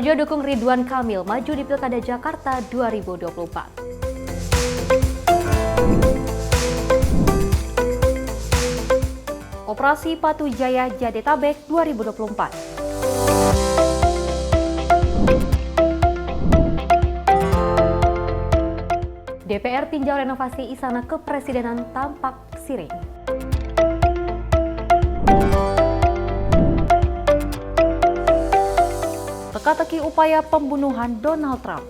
Projo dukung Ridwan Kamil maju di Pilkada Jakarta 2024. Operasi Patu Jaya Jadetabek 2024. DPR tinjau renovasi Istana Kepresidenan tampak siring. Teka-teki upaya pembunuhan Donald Trump.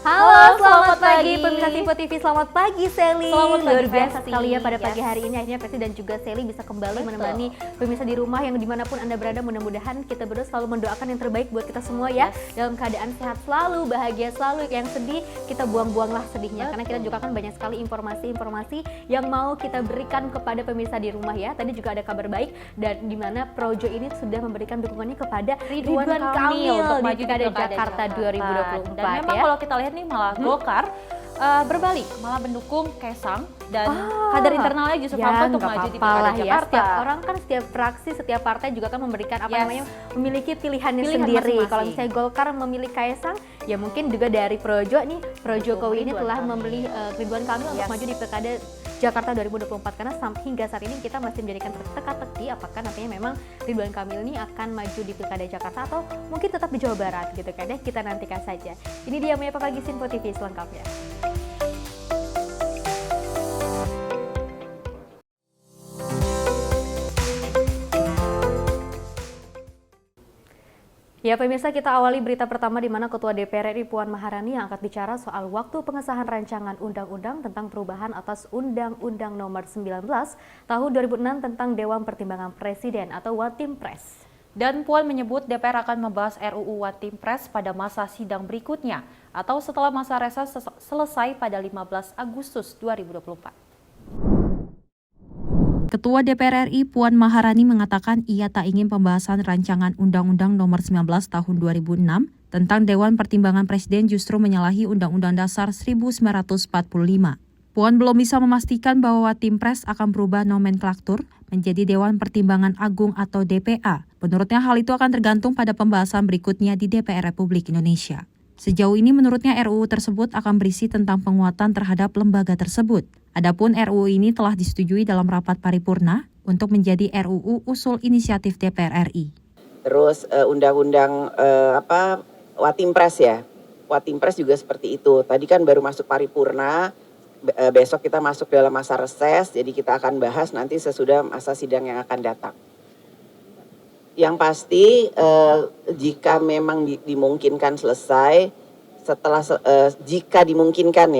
Halo, selamat pagi pemirsa Simpo TV, selamat pagi Sally. Selamat pagi, luar biasa Besti. sekali ya pada pagi hari ini akhirnya Besti dan juga Sally bisa kembali menemani pemirsa di rumah yang dimanapun Anda berada. Mudah-mudahan kita berdua selalu mendoakan yang terbaik buat kita semua ya, dalam keadaan sehat selalu, bahagia selalu. Yang sedih kita buang-buanglah sedihnya, karena kita juga kan banyak sekali informasi-informasi yang mau kita berikan kepada pemirsa di rumah ya. Tadi juga ada kabar baik dan di mana Projo ini sudah memberikan dukungannya kepada Ridwan Kamil untuk di maju di Pilkada Pilkada Jakarta 2024 Dan memang ya. kalau kita lihat nih malah Golkar berbalik, malah mendukung Kaisang dan kader internalnya Yusuf Hamka untuk maju di Pilkada ya. Jakarta. Setiap orang kan, setiap fraksi, setiap partai juga kan memberikan memiliki pilihannya Pilihan sendiri. masing-masing. Kalau misalnya Golkar memilih Kaisang, ya mungkin juga dari Projo nih, Jokowi ini telah memilih Ridwan Kamil untuk maju di Pilkada Jakarta 2024, karena hingga saat ini kita masih menjadikan teka-teki apakah nantinya memang Ridwan Kamil ini akan maju di Pilkada Jakarta atau mungkin tetap di Jawa Barat gitu kan ya. Kita nantikan saja. Ini dia Menyapa Pagi Simpo TV selengkapnya. Ya pemirsa, kita awali berita pertama di mana Ketua DPR RI Puan Maharani yang angkat bicara soal waktu pengesahan rancangan undang-undang tentang perubahan atas Undang-Undang Nomor 19 Tahun 2006 tentang Dewan Pertimbangan Presiden atau Watimpres. Dan Puan menyebut DPR akan membahas RUU Watimpres pada masa sidang berikutnya atau setelah masa reses selesai pada 15 Agustus 2024. Ketua DPR RI Puan Maharani mengatakan ia tak ingin pembahasan rancangan Undang-Undang Nomor 19 Tahun 2006 tentang Dewan Pertimbangan Presiden justru menyalahi Undang-Undang Dasar 1945. Puan belum bisa memastikan bahwa Watimpres akan berubah nomenklatur menjadi Dewan Pertimbangan Agung atau DPA. Menurutnya hal itu akan tergantung pada pembahasan berikutnya di DPR Republik Indonesia. Sejauh ini menurutnya RUU tersebut akan berisi tentang penguatan terhadap lembaga tersebut. Adapun RUU ini telah disetujui dalam rapat paripurna untuk menjadi RUU usul inisiatif DPR RI. Terus undang-undang Watimpres ya. Watimpres juga seperti itu. Tadi kan baru masuk paripurna, besok kita masuk dalam masa reses, jadi kita akan bahas nanti sesudah masa sidang yang akan datang. Yang pasti jika memang dimungkinkan selesai, setelah jika dimungkinkan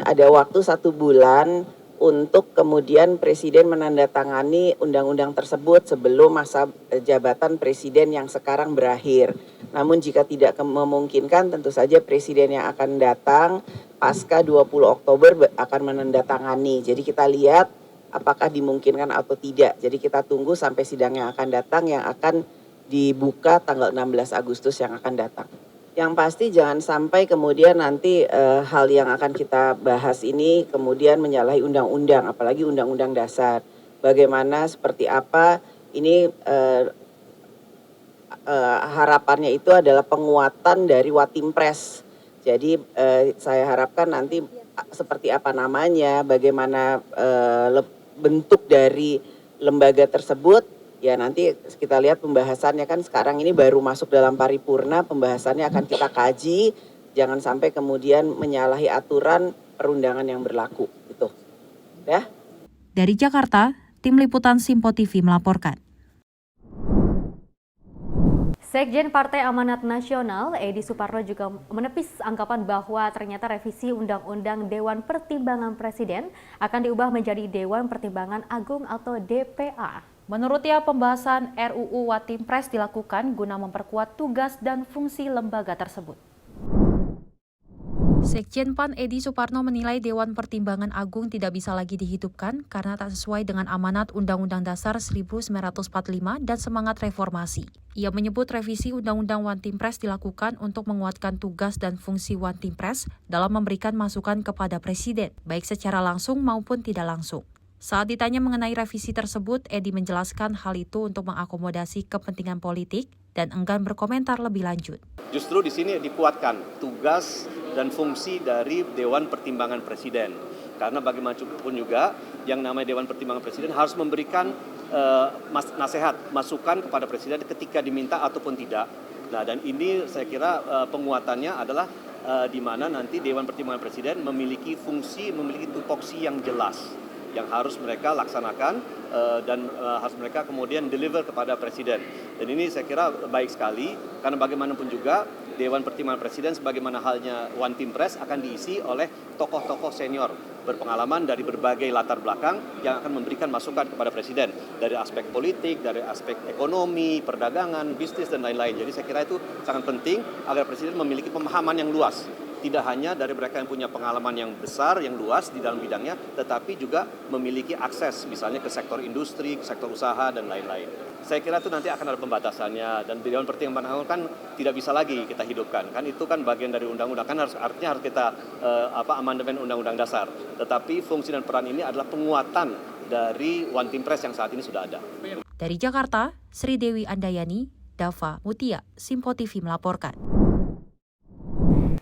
ada waktu 1 bulan untuk kemudian Presiden menandatangani undang-undang tersebut sebelum masa jabatan Presiden yang sekarang berakhir. Namun jika tidak memungkinkan, tentu saja Presiden yang akan datang pasca 20 Oktober akan menandatangani. Jadi kita lihat apakah dimungkinkan atau tidak. Jadi kita tunggu sampai sidang yang akan datang yang akan dibuka tanggal 16 Agustus yang akan datang. Yang pasti jangan sampai kemudian nanti hal yang akan kita bahas ini kemudian menyalahi undang-undang, apalagi undang-undang dasar. Bagaimana, seperti apa, ini harapannya itu adalah penguatan dari Watimpres. Jadi saya harapkan nanti seperti apa namanya, bagaimana bentuk dari lembaga tersebut. Ya nanti kita lihat pembahasannya, kan sekarang ini baru masuk dalam paripurna, pembahasannya akan kita kaji, jangan sampai kemudian menyalahi aturan perundangan yang berlaku. Itu. Ya. Dari Jakarta, Tim Liputan Simpo TV melaporkan. Sekjen Partai Amanat Nasional, Edi Suparno juga menepis anggapan bahwa ternyata revisi Undang-Undang Dewan Pertimbangan Presiden akan diubah menjadi Dewan Pertimbangan Agung atau DPA. Menurutnya pembahasan RUU Watimpres dilakukan guna memperkuat tugas dan fungsi lembaga tersebut. Sekjen PAN Edi Suparno menilai Dewan Pertimbangan Agung tidak bisa lagi dihidupkan karena tak sesuai dengan amanat Undang-Undang Dasar 1945 dan semangat reformasi. Ia menyebut revisi Undang-Undang One Team Press dilakukan untuk menguatkan tugas dan fungsi One Team Press dalam memberikan masukan kepada Presiden, baik secara langsung maupun tidak langsung. Saat ditanya mengenai revisi tersebut, Edi menjelaskan hal itu untuk mengakomodasi kepentingan politik dan enggan berkomentar lebih lanjut. Justru di sini dikuatkan tugas dan fungsi dari Dewan Pertimbangan Presiden. Karena bagaimanapun juga yang namanya Dewan Pertimbangan Presiden harus memberikan nasihat, masukan kepada Presiden ketika diminta ataupun tidak. Nah, dan ini saya kira penguatannya adalah di mana nanti Dewan Pertimbangan Presiden memiliki fungsi, memiliki tupoksi yang jelas yang harus mereka laksanakan dan harus mereka kemudian deliver kepada Presiden. Dan ini saya kira baik sekali karena bagaimanapun juga Dewan Pertimbangan Presiden sebagaimana halnya One Team Press akan diisi oleh tokoh-tokoh senior berpengalaman dari berbagai latar belakang yang akan memberikan masukan kepada Presiden dari aspek politik, dari aspek ekonomi, perdagangan, bisnis dan lain-lain. Jadi saya kira itu sangat penting agar Presiden memiliki pemahaman yang luas. Tidak hanya dari mereka yang punya pengalaman yang besar, yang luas di dalam bidangnya, tetapi juga memiliki akses misalnya ke sektor industri, ke sektor usaha, dan lain-lain. Saya kira itu nanti akan ada pembatasannya, dan Dewan Pertimbangan Agung kan tidak bisa lagi kita hidupkan. Kan itu kan bagian dari undang-undang, kan artinya harus kita amandemen undang-undang dasar. Tetapi fungsi dan peran ini adalah penguatan dari One Team Press yang saat ini sudah ada. Dari Jakarta, Sri Dewi Andayani, Dava Mutia, Simpo TV melaporkan.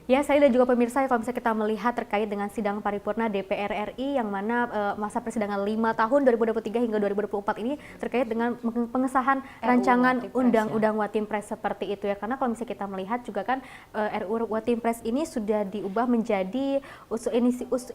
Ya, saya dan juga pemirsa, kalau misalnya kita melihat terkait dengan sidang paripurna DPR RI yang mana masa persidangan 5 tahun 2023 hingga 2024 ini terkait dengan pengesahan rancangan Undang-Undang One Team Press seperti itu ya. Karena kalau misalnya kita melihat juga kan RUU One Team Press ini sudah diubah menjadi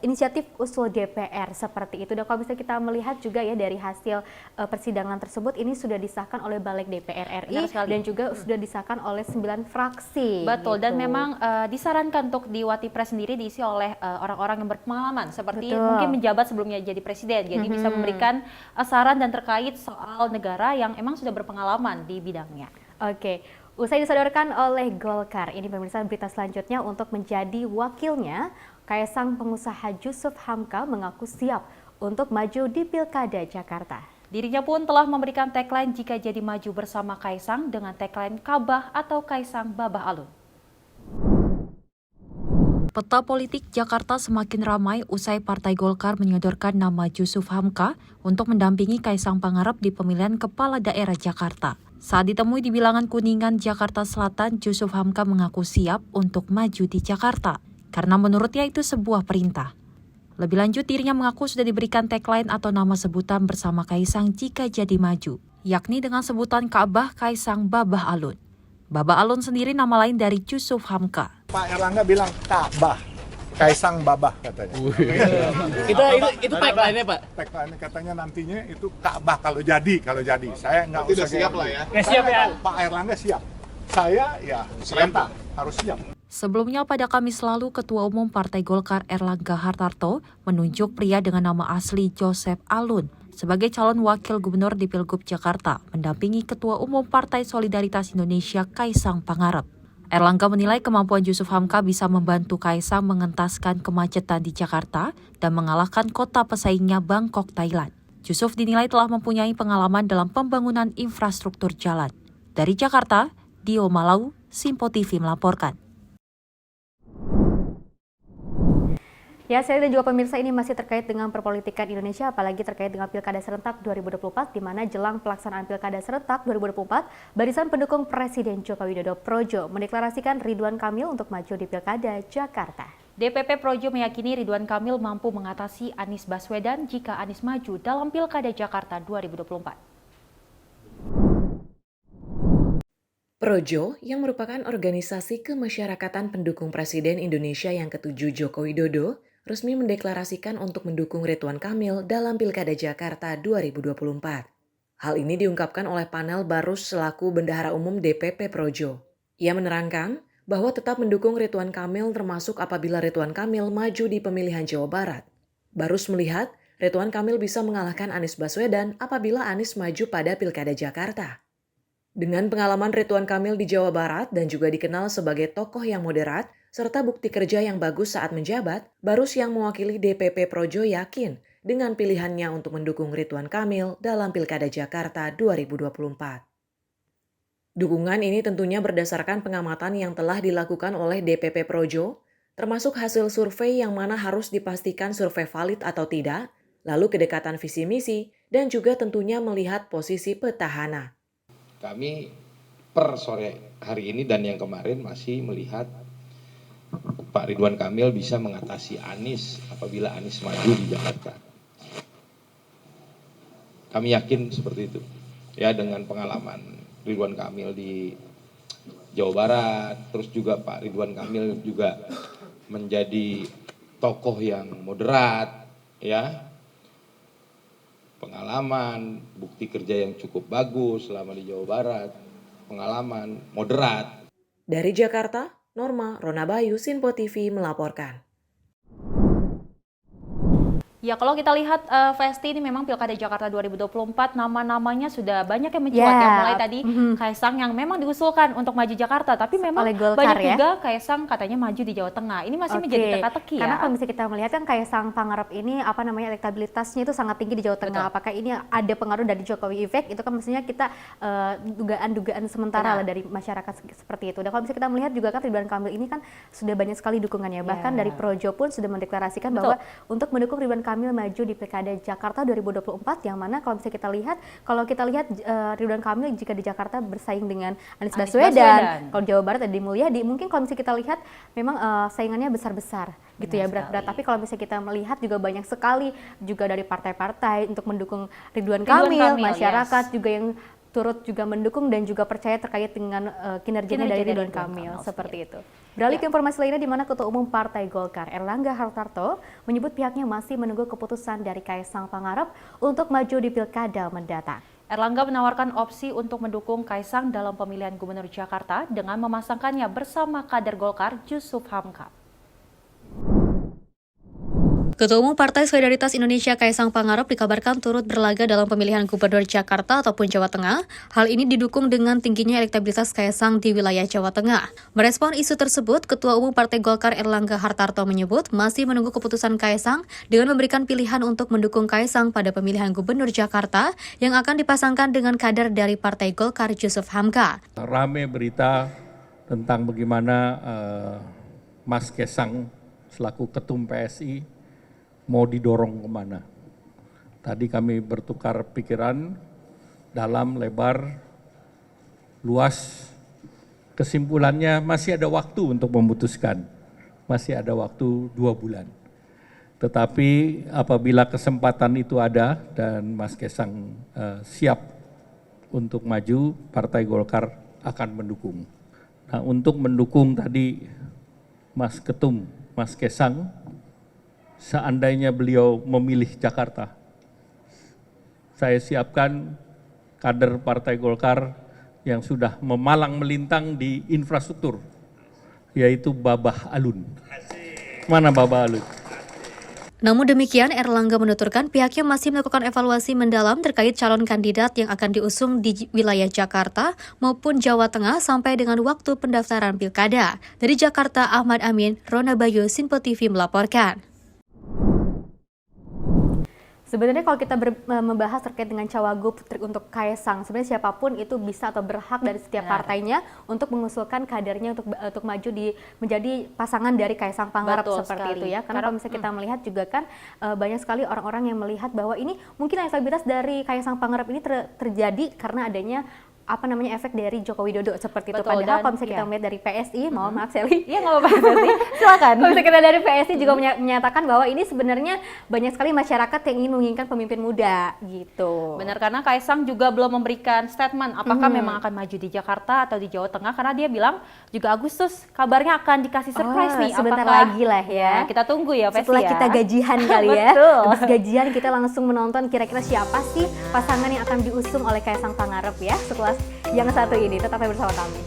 inisiatif usul DPR seperti itu. Dan kalau misalnya kita melihat juga ya dari hasil persidangan tersebut ini sudah disahkan oleh Balik DPR RI dan juga sudah disahkan oleh 9 fraksi. Betul, gitu. dan memang disarankan untuk di One Team Press sendiri diisi oleh orang-orang yang berpengalaman seperti mungkin menjabat sebelumnya jadi presiden, jadi bisa memberikan saran dan terkait soal negara yang emang sudah berpengalaman di bidangnya. Oke, usai disodorkan oleh Golkar, ini pemirsa berita selanjutnya untuk menjadi wakilnya, Kaisang pengusaha Jusuf Hamka mengaku siap untuk maju di Pilkada Jakarta. Dirinya pun telah memberikan tagline jika jadi maju bersama Kaisang dengan tagline Kabah atau Kaisang Babah Alun. Peta politik Jakarta semakin ramai usai Partai Golkar menyodorkan nama Jusuf Hamka untuk mendampingi Kaisang Pangarep di pemilihan Kepala Daerah Jakarta. Saat ditemui di Bilangan Kuningan, Jakarta Selatan, Jusuf Hamka mengaku siap untuk maju di Jakarta, karena menurutnya itu sebuah perintah. Lebih lanjut, dirinya mengaku sudah diberikan tagline atau nama sebutan bersama Kaisang jika jadi maju, yakni dengan sebutan Ka'bah Kaisang Babah Alun. Babah Alun sendiri nama lain dari Jusuf Hamka. Pak Erlangga bilang Ka'bah, Kaisang Babah katanya. itu tagline-nya Pak. Tagline katanya nantinya itu Ka'bah kalau jadi. Saya nggak usah siap lah ya. Siap ya. Pak Erlangga siap. Saya ya perintah harus siap. Sebelumnya pada Kamis lalu, Ketua Umum Partai Golkar Erlangga Hartarto menunjuk pria dengan nama asli Joseph Alun sebagai calon wakil gubernur di Pilgub Jakarta, mendampingi Ketua Umum Partai Solidaritas Indonesia Kaisang Pangarep. Erlangga menilai kemampuan Jusuf Hamka bisa membantu Kaisang mengentaskan kemacetan di Jakarta dan mengalahkan kota pesaingnya Bangkok, Thailand. Jusuf dinilai telah mempunyai pengalaman dalam pembangunan infrastruktur jalan. Dari Jakarta, Dio Malau, Simpo TV melaporkan. Ya, saya dan juga pemirsa, ini masih terkait dengan perpolitikan Indonesia, apalagi terkait dengan Pilkada Serentak 2024, di mana jelang pelaksanaan Pilkada Serentak 2024, barisan pendukung Presiden Joko Widodo Projo mendeklarasikan Ridwan Kamil untuk maju di Pilkada Jakarta. DPP Projo meyakini Ridwan Kamil mampu mengatasi Anies Baswedan jika Anies maju dalam Pilkada Jakarta 2024. Projo, yang merupakan organisasi kemasyarakatan pendukung Presiden Indonesia yang ke-7 Joko Widodo, resmi mendeklarasikan untuk mendukung Ridwan Kamil dalam Pilkada Jakarta 2024. Hal ini diungkapkan oleh panel Barus selaku Bendahara Umum DPP Projo. Ia menerangkan bahwa tetap mendukung Ridwan Kamil termasuk apabila Ridwan Kamil maju di pemilihan Jawa Barat. Barus melihat Ridwan Kamil bisa mengalahkan Anies Baswedan apabila Anies maju pada Pilkada Jakarta. Dengan pengalaman Ridwan Kamil di Jawa Barat dan juga dikenal sebagai tokoh yang moderat, serta bukti kerja yang bagus saat menjabat, Barus yang mewakili DPP Projo yakin dengan pilihannya untuk mendukung Ridwan Kamil dalam Pilkada Jakarta 2024. Dukungan ini tentunya berdasarkan pengamatan yang telah dilakukan oleh DPP Projo, termasuk hasil survei yang mana harus dipastikan survei valid atau tidak, lalu kedekatan visi misi, dan juga tentunya melihat posisi petahana. Kami per sore hari ini dan yang kemarin masih melihat Pak Ridwan Kamil bisa mengatasi Anies apabila Anies maju di Jakarta. Kami yakin seperti itu. Ya, dengan pengalaman Ridwan Kamil di Jawa Barat, terus juga Pak Ridwan Kamil juga menjadi tokoh yang moderat, ya. Pengalaman, bukti kerja yang cukup bagus selama di Jawa Barat, pengalaman moderat. Dari Jakarta, Norma Ronabayu, Sinpo TV melaporkan. Ya, kalau kita lihat Vesti, ini memang Pilkada Jakarta 2024 nama-namanya sudah banyak yang mencuat ya. Mulai tadi Kaisang yang memang diusulkan untuk maju Jakarta, tapi memang banyak juga Kaisang katanya maju di Jawa Tengah. Ini masih menjadi teka-teki ya. Karena kalau misalnya kita melihat kan Kaisang Pangarep ini elektabilitasnya itu sangat tinggi di Jawa Tengah. Apakah ini ada pengaruh dari Jokowi Effect? Itu kan mestinya kita dugaan-dugaan sementara lah dari masyarakat seperti itu. Dan kalau misalnya kita melihat juga kan Ridwan Kamil ini kan sudah banyak sekali dukungannya. Bahkan dari Projo pun sudah mendeklarasikan bahwa untuk mendukung Ridwan Kamil maju di Pilkada Jakarta 2024, yang mana kalau misalnya kita lihat Ridwan Kamil jika di Jakarta bersaing dengan Anies Baswedan, kalau Jawa Barat ada Deddy Mulyadi, mungkin kalau misalnya kita lihat memang saingannya besar-besar gitu ya, berat-berat. Tapi kalau misalnya kita melihat juga banyak sekali juga dari partai-partai untuk mendukung Ridwan Kamil, masyarakat juga yang turut juga mendukung dan juga percaya terkait dengan kinerjanya dari Ridwan Kamil seperti itu. Beralih ke informasi lainnya, di mana Ketua Umum Partai Golkar Erlangga Hartarto menyebut pihaknya masih menunggu keputusan dari Kaisang Pangarep untuk maju di Pilkada mendatang. Erlangga menawarkan opsi untuk mendukung Kaisang dalam pemilihan Gubernur Jakarta dengan memasangkannya bersama kader Golkar Jusuf Hamka. Ketua Umum Partai Solidaritas Indonesia Kaisang Pangarep dikabarkan turut berlaga dalam pemilihan Gubernur Jakarta ataupun Jawa Tengah. Hal ini didukung dengan tingginya elektabilitas Kaisang di wilayah Jawa Tengah. Merespon isu tersebut, Ketua Umum Partai Golkar Erlangga Hartarto menyebut masih menunggu keputusan Kaisang dengan memberikan pilihan untuk mendukung Kaisang pada pemilihan Gubernur Jakarta yang akan dipasangkan dengan kader dari Partai Golkar Jusuf Hamka. Rame berita tentang bagaimana Mas Kaisang selaku Ketum PSI mau didorong kemana. Tadi kami bertukar pikiran dalam, lebar, luas. Kesimpulannya masih ada waktu untuk memutuskan. Masih ada waktu 2 bulan. Tetapi apabila kesempatan itu ada dan Mas Kaisang siap untuk maju, Partai Golkar akan mendukung. Nah, untuk mendukung tadi Mas Ketum, Mas Kaisang, seandainya beliau memilih Jakarta, saya siapkan kader Partai Golkar yang sudah memalang melintang di infrastruktur, yaitu Babah Alun. Mana Babah Alun? Namun demikian, Erlangga menuturkan pihaknya masih melakukan evaluasi mendalam terkait calon kandidat yang akan diusung di wilayah Jakarta maupun Jawa Tengah sampai dengan waktu pendaftaran pilkada. Dari Jakarta, Ahmad Amin, Ronabayu, Sinpo TV melaporkan. Sebenarnya kalau kita membahas terkait dengan cawagup untuk Kaisang, sebenarnya siapapun itu bisa atau berhak dari setiap partainya untuk mengusulkan kadernya untuk maju menjadi pasangan dari Kaisang Pangarep seperti itu ya. Karena kalau misalnya kita melihat juga kan banyak sekali orang-orang yang melihat bahwa ini mungkin elektabilitas dari Kaisang Pangarep ini terjadi karena adanya efek dari Joko Widodo seperti itu. Padahal kalau misalnya kita melihat dari PSI, maaf Sally. Iya, nggak apa-apa Sally, silakan. Kalau misalnya kita dari PSI juga menyatakan bahwa ini sebenarnya banyak sekali masyarakat yang ingin menginginkan pemimpin muda gitu. Benar, karena Kaisang juga belum memberikan statement apakah memang akan maju di Jakarta atau di Jawa Tengah, karena dia bilang juga Agustus kabarnya akan dikasih surprise nih. Sebentar lagi lah ya. Kita tunggu ya Vesti. Setelah kita gajian kali ya. Betul. Habis gajian kita langsung menonton kira-kira siapa sih pasangan yang akan diusung oleh Kaisang Pangarep ya setelah yang satu ini. Tetaplah bersama kami.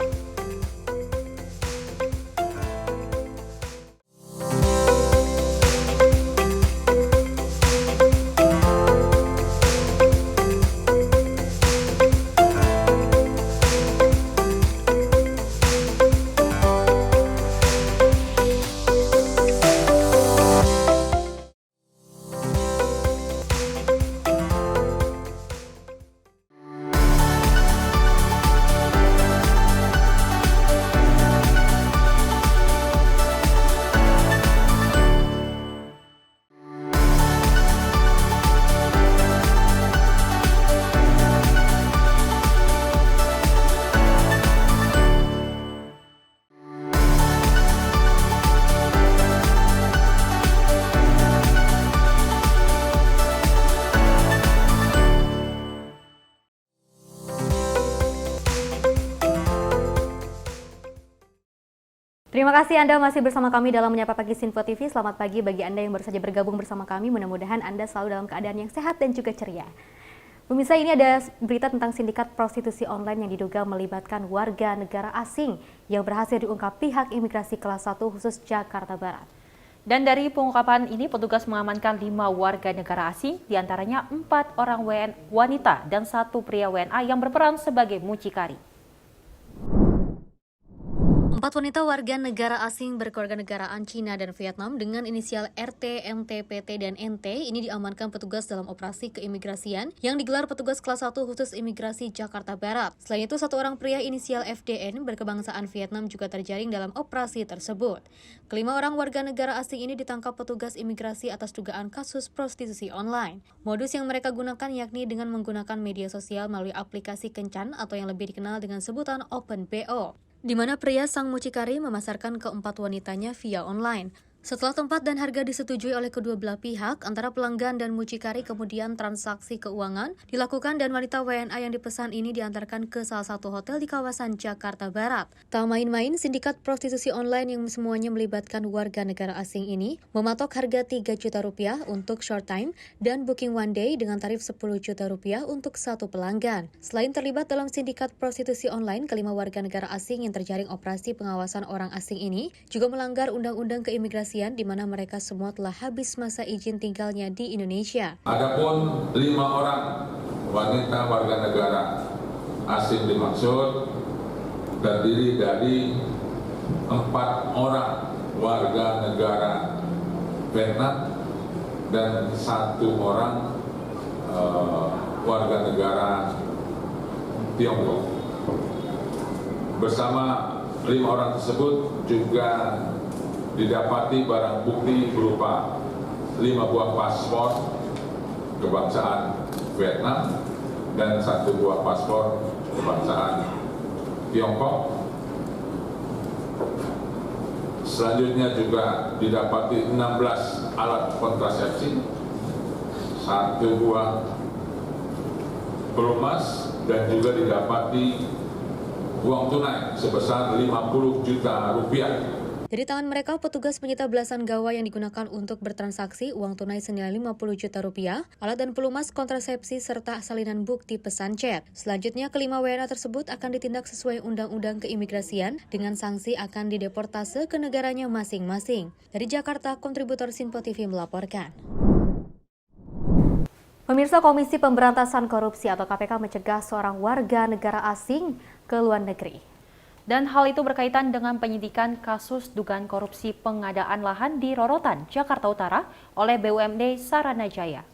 Terima kasih Anda masih bersama kami dalam Menyapa Pagi Sinfo TV. Selamat pagi bagi Anda yang baru saja bergabung bersama kami. Mudah-mudahan Anda selalu dalam keadaan yang sehat dan juga ceria. Pemirsa, ini ada berita tentang sindikat prostitusi online yang diduga melibatkan warga negara asing yang berhasil diungkap pihak imigrasi kelas 1 khusus Jakarta Barat. Dan dari pengungkapan ini, petugas mengamankan 5 warga negara asing, diantaranya 4 orang wanita dan 1 pria WNA yang berperan sebagai mucikari. 4 wanita warga negara asing berkewarganegaraan Cina dan Vietnam dengan inisial RT, MT, PT, dan NT ini diamankan petugas dalam operasi keimigrasian yang digelar petugas kelas 1 khusus imigrasi Jakarta Barat. Selain itu, 1 orang pria inisial FDN berkebangsaan Vietnam juga terjaring dalam operasi tersebut. Kelima orang warga negara asing ini ditangkap petugas imigrasi atas dugaan kasus prostitusi online. Modus yang mereka gunakan yakni dengan menggunakan media sosial melalui aplikasi kencan atau yang lebih dikenal dengan sebutan OpenBO, di mana pria sang mucikari memasarkan keempat wanitanya via online. Setelah tempat dan harga disetujui oleh kedua belah pihak, antara pelanggan dan mucikari kemudian transaksi keuangan dilakukan dan wanita WNA yang dipesan ini diantarkan ke salah satu hotel di kawasan Jakarta Barat. Tak main-main, sindikat prostitusi online yang semuanya melibatkan warga negara asing ini mematok harga 3 juta rupiah untuk short time dan booking one day dengan tarif 10 juta rupiah untuk 1 pelanggan. Selain terlibat dalam sindikat prostitusi online, kelima warga negara asing yang terjaring operasi pengawasan orang asing ini juga melanggar undang-undang keimigrasian di mana mereka semua telah habis masa izin tinggalnya di Indonesia. Adapun 5 orang wanita warga negara asing dimaksud terdiri dari 4 orang warga negara Vietnam dan 1 orang warga negara Tiongkok. Bersama 5 orang tersebut juga didapati barang bukti berupa 5 buah paspor kebangsaan Vietnam dan 1 buah paspor kebangsaan Tiongkok. Selanjutnya juga didapati 16 alat kontrasepsi, 1 buah pelumas, dan juga didapati uang tunai sebesar 50 juta rupiah. Dari tangan mereka, petugas menyita belasan gawai yang digunakan untuk bertransaksi, uang tunai senilai 50 juta rupiah, alat dan pelumas kontrasepsi, serta salinan bukti pesan chat. Selanjutnya, kelima WNA tersebut akan ditindak sesuai Undang-Undang Keimigrasian dengan sanksi akan dideportase ke negaranya masing-masing. Dari Jakarta, kontributor Sinfo TV melaporkan. Pemirsa, Komisi Pemberantasan Korupsi atau KPK mencegah seorang warga negara asing ke luar negeri. Dan hal itu berkaitan dengan penyidikan kasus dugaan korupsi pengadaan lahan di Rorotan, Jakarta Utara oleh BUMD Saranajaya.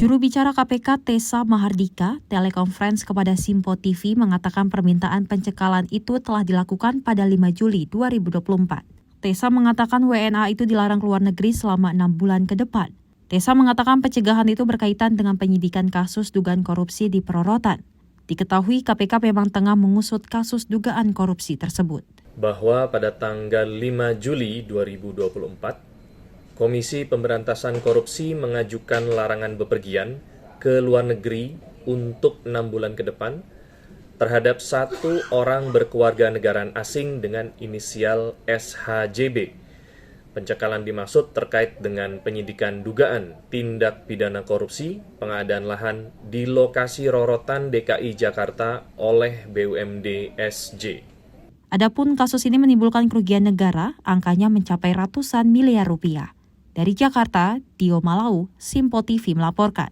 Juru bicara KPK Tessa Mahardika telekonferensi kepada Sinfo TV mengatakan permintaan pencekalan itu telah dilakukan pada 5 Juli 2024. Tessa mengatakan WNA itu dilarang keluar negeri selama 6 bulan ke depan. Tessa mengatakan pencegahan itu berkaitan dengan penyidikan kasus dugaan korupsi di Rorotan. Diketahui KPK memang tengah mengusut kasus dugaan korupsi tersebut. Bahwa pada tanggal 5 Juli 2024, Komisi Pemberantasan Korupsi mengajukan larangan bepergian ke luar negeri untuk 6 bulan ke depan terhadap 1 orang berkewarganegaraan asing dengan inisial SHJB. Pencekalan dimaksud terkait dengan penyidikan dugaan tindak pidana korupsi pengadaan lahan di lokasi Rorotan DKI Jakarta oleh BUMD SJ. Adapun kasus ini menimbulkan kerugian negara, angkanya mencapai ratusan miliar rupiah. Dari Jakarta, Tio Malau, Sinfo TV melaporkan.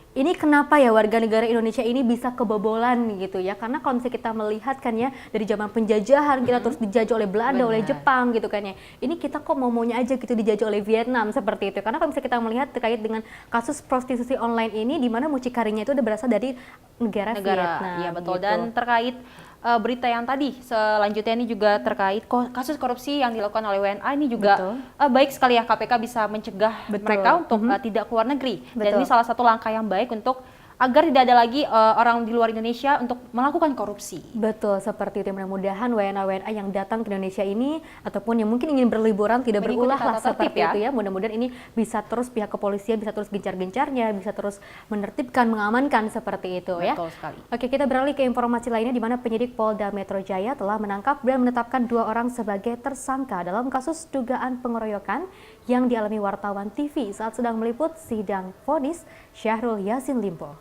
Ini kenapa ya warga negara Indonesia ini bisa kebobolan gitu ya? Karena kalau misalnya kita melihat kan ya dari zaman penjajahan kita terus dijajah oleh Belanda, oleh Jepang gitu kan ya. Ini kita kok mau-maunya aja gitu dijajah oleh Vietnam seperti itu. Karena kalau misalnya kita melihat terkait dengan kasus prostitusi online ini di mana mucikarinya itu udah berasal dari negara Vietnam. Iya betul. Gitu. Dan terkait berita yang tadi selanjutnya ini juga terkait kasus korupsi yang dilakukan oleh WNA ini juga baik sekali ya KPK bisa mencegah mereka untuk tidak keluar negeri. Dan ini salah satu langkah yang baik untuk agar tidak ada lagi orang di luar Indonesia untuk melakukan korupsi. Betul, seperti itu. Mudah-mudahan WNA-WNA yang datang ke Indonesia ini ataupun yang mungkin ingin berliburan tidak berulah lah seperti itu ya. Mudah-mudahan ini bisa terus pihak kepolisian bisa terus gencar-gencarnya, bisa terus menertibkan, mengamankan seperti itu ya. Betul sekali. Oke, kita beralih ke informasi lainnya di mana penyidik Polda Metro Jaya telah menangkap dan menetapkan 2 orang sebagai tersangka dalam kasus dugaan pengeroyokan yang dialami wartawan TV saat sedang meliput sidang vonis Syahrul Yassin Limpo.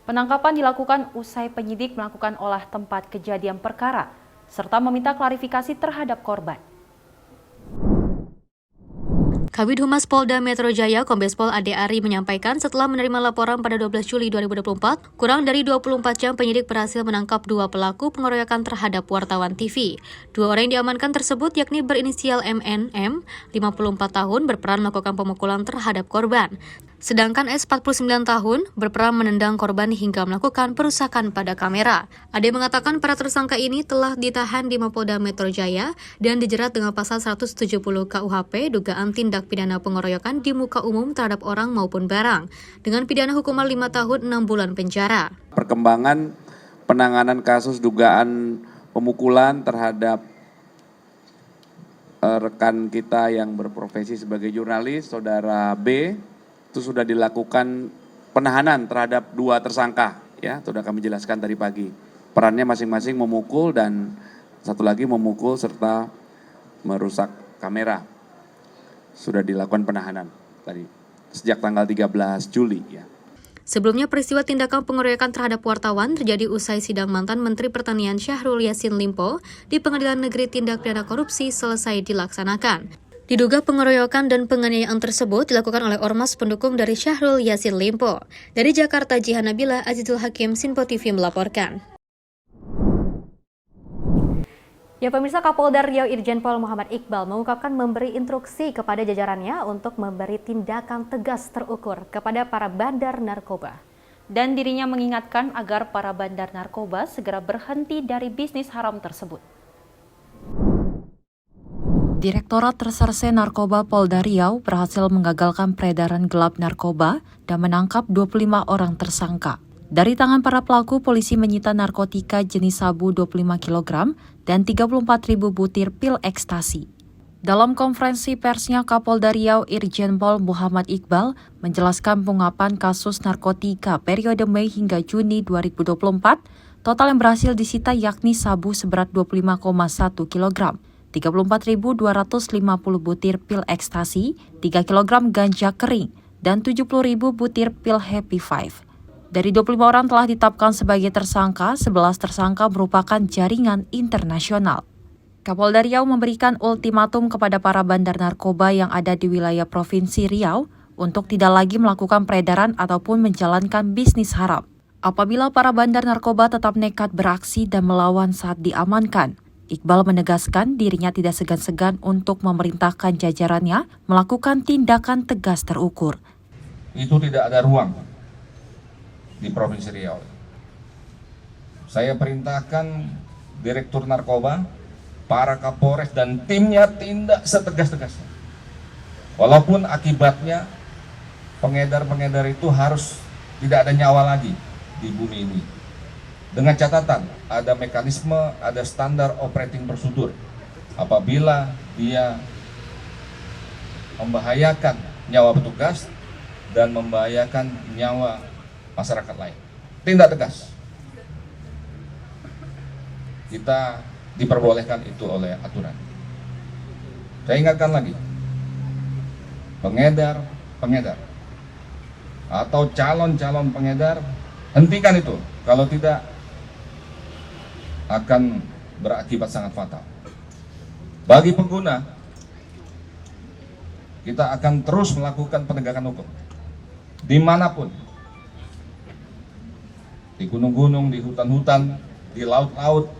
Penangkapan dilakukan usai penyidik melakukan olah tempat kejadian perkara serta meminta klarifikasi terhadap korban. Kabid Humas Polda Metro Jaya, Kombes Pol Ade Ari menyampaikan setelah menerima laporan pada 12 Juli 2024, kurang dari 24 jam penyidik berhasil menangkap 2 pelaku pengeroyokan terhadap wartawan TV. 2 orang yang diamankan tersebut yakni berinisial MNM, 54 tahun, berperan melakukan pemukulan terhadap korban. Sedangkan S 49 tahun berperan menendang korban hingga melakukan perusakan pada kamera. Ade mengatakan para tersangka ini telah ditahan di Mapolda Metro Jaya dan dijerat dengan pasal 170 KUHP dugaan tindak pidana pengeroyokan di muka umum terhadap orang maupun barang dengan pidana hukuman 5 tahun 6 bulan penjara. Perkembangan penanganan kasus dugaan pemukulan terhadap rekan kita yang berprofesi sebagai jurnalis, saudara B, itu sudah dilakukan penahanan terhadap 2 tersangka, ya, sudah kami jelaskan tadi pagi. Perannya masing-masing memukul dan satu lagi memukul serta merusak kamera. Sudah dilakukan penahanan tadi sejak tanggal 13 Juli, ya. Sebelumnya peristiwa tindakan pengeroyokan terhadap wartawan terjadi usai sidang mantan Menteri Pertanian Syahrul Yassin Limpo di Pengadilan Negeri Tindak Pidana Korupsi selesai dilaksanakan. Diduga pengeroyokan dan penganiayaan tersebut dilakukan oleh ormas pendukung dari Syahrul Yassin Limpo. Dari Jakarta, Jihan Nabila, Azizul Hakim, Sinpo TV melaporkan. Ya pemirsa, Kapolda Riau Irjen Pol Muhammad Iqbal mengungkapkan memberi instruksi kepada jajarannya untuk memberi tindakan tegas terukur kepada para bandar narkoba. Dan dirinya mengingatkan agar para bandar narkoba segera berhenti dari bisnis haram tersebut. Direktorat Reserse Narkoba Polda Riau berhasil menggagalkan peredaran gelap narkoba dan menangkap 25 orang tersangka. Dari tangan para pelaku, polisi menyita narkotika jenis sabu 25 kg dan 34.000 butir pil ekstasi. Dalam konferensi persnya, Kapolda Riau Irjen Pol Muhammad Iqbal menjelaskan pengungkapan kasus narkotika periode Mei hingga Juni 2024, total yang berhasil disita yakni sabu seberat 25,1 kg. 34.250 butir pil ekstasi, 3 kg ganja kering, dan 70.000 butir pil Happy Five. Dari 25 orang telah ditetapkan sebagai tersangka, 11 tersangka merupakan jaringan internasional. Kapolda Riau memberikan ultimatum kepada para bandar narkoba yang ada di wilayah Provinsi Riau untuk tidak lagi melakukan peredaran ataupun menjalankan bisnis haram. Apabila para bandar narkoba tetap nekat beraksi dan melawan saat diamankan, Iqbal menegaskan dirinya tidak segan-segan untuk memerintahkan jajarannya melakukan tindakan tegas terukur. Itu tidak ada ruang di Provinsi Riau. Saya perintahkan Direktur Narkoba, para Kapolres dan timnya tindak setegas-tegasnya. Walaupun akibatnya pengedar-pengedar itu harus tidak ada nyawa lagi di bumi ini. Dengan catatan, ada mekanisme, ada standar operating prosedur. Apabila dia membahayakan nyawa petugas dan membahayakan nyawa masyarakat lain, tindak tegas. Kita diperbolehkan itu oleh aturan. Saya ingatkan lagi, pengedar atau calon-calon pengedar, hentikan itu. Kalau tidak, akan berakibat sangat fatal. Bagi pengguna, kita akan terus melakukan penegakan hukum dimanapun, di gunung-gunung, di hutan-hutan, di laut-laut,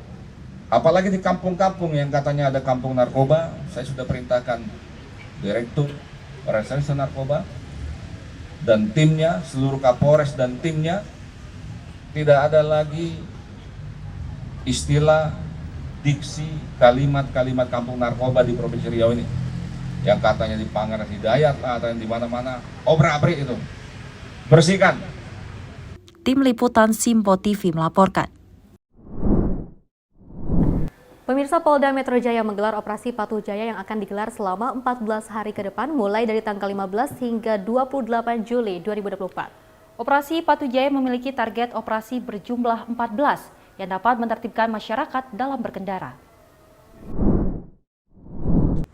apalagi di kampung-kampung yang katanya ada kampung narkoba. Saya sudah perintahkan Direktur Reserse Narkoba dan timnya, seluruh Kapolres dan timnya, tidak ada lagi istilah, diksi, kalimat-kalimat kampung narkoba di Provinsi Riau ini. Yang katanya di Pangeran Hidayat atau di mana-mana, obrak-abrik itu. Bersihkan. Tim Liputan Simpo TV melaporkan. Pemirsa, Polda Metro Jaya menggelar operasi Patuh Jaya yang akan digelar selama 14 hari ke depan mulai dari tanggal 15 hingga 28 Juli 2024. Operasi Patuh Jaya memiliki target operasi berjumlah 14 yang dapat menertibkan masyarakat dalam berkendara.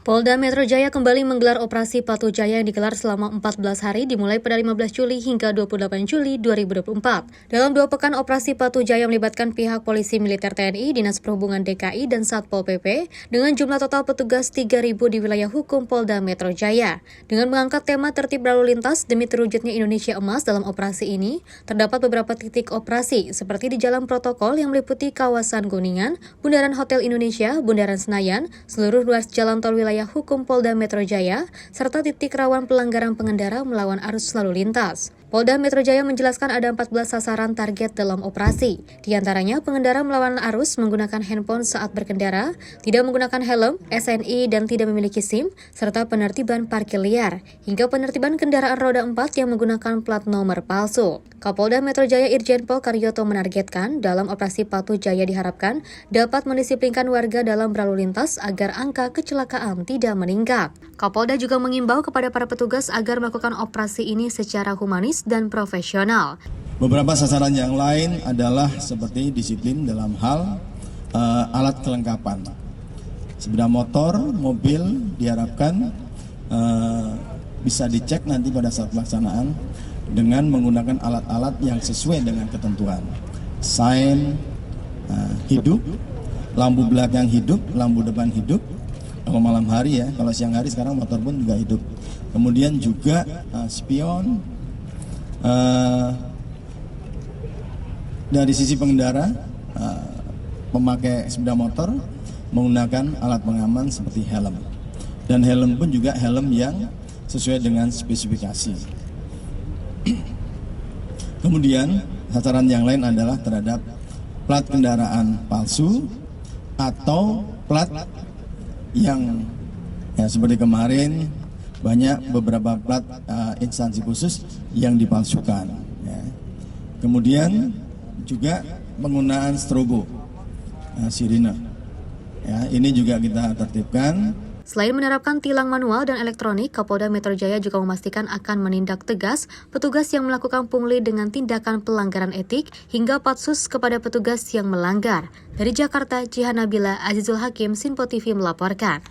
Polda Metro Jaya kembali menggelar operasi Patuh Jaya yang digelar selama 14 hari dimulai pada 15 Juli hingga 28 Juli 2024. Dalam 2 pekan operasi Patuh Jaya melibatkan pihak polisi militer TNI, Dinas Perhubungan DKI, dan Satpol PP dengan jumlah total petugas 3.000 di wilayah hukum Polda Metro Jaya. Dengan mengangkat tema tertib lalu lintas demi terwujudnya Indonesia Emas dalam operasi ini, terdapat beberapa titik operasi seperti di jalan protokol yang meliputi kawasan Kuningan, Bundaran Hotel Indonesia, Bundaran Senayan, seluruh ruas jalan tol wilayah hukum Polda Metro Jaya, serta titik rawan pelanggaran pengendara melawan arus lalu lintas. Polda Metro Jaya menjelaskan ada 14 sasaran target dalam operasi. Di antaranya pengendara melawan arus menggunakan handphone saat berkendara, tidak menggunakan helm, SNI dan tidak memiliki SIM, serta penertiban parkir liar, hingga penertiban kendaraan roda 4 yang menggunakan plat nomor palsu. Kapolda Metro Jaya Irjen Pol Karyoto menargetkan dalam operasi Patuh Jaya diharapkan dapat mendisiplinkan warga dalam berlalu lintas agar angka kecelakaan tidak meningkat. Kapolda juga mengimbau kepada para petugas agar melakukan operasi ini secara humanis dan profesional. Beberapa sasaran yang lain adalah seperti disiplin dalam hal alat kelengkapan. Sepeda motor, mobil diharapkan bisa dicek nanti pada saat pelaksanaan dengan menggunakan alat-alat yang sesuai dengan ketentuan. Sign hidup, lampu belakang hidup, lampu depan hidup. Kalau malam hari ya, kalau siang hari sekarang motor pun juga hidup. Kemudian juga spion. Dari sisi pengendara, pemakai sepeda motor menggunakan alat pengaman seperti helm. Dan helm pun juga helm yang sesuai dengan spesifikasi. Kemudian sasaran yang lain adalah terhadap plat kendaraan palsu atau plat yang ya seperti kemarin banyak beberapa plat instansi khusus yang dipalsukan. Ya. Kemudian juga penggunaan strobo, sirine. Ya, ini juga kita tertibkan. Selain menerapkan tilang manual dan elektronik, Kapolda Metro Jaya juga memastikan akan menindak tegas petugas yang melakukan pungli dengan tindakan pelanggaran etik hingga patsus kepada petugas yang melanggar. Dari Jakarta, Jihan Nabila, Azizul Hakim, Simpo TV melaporkan.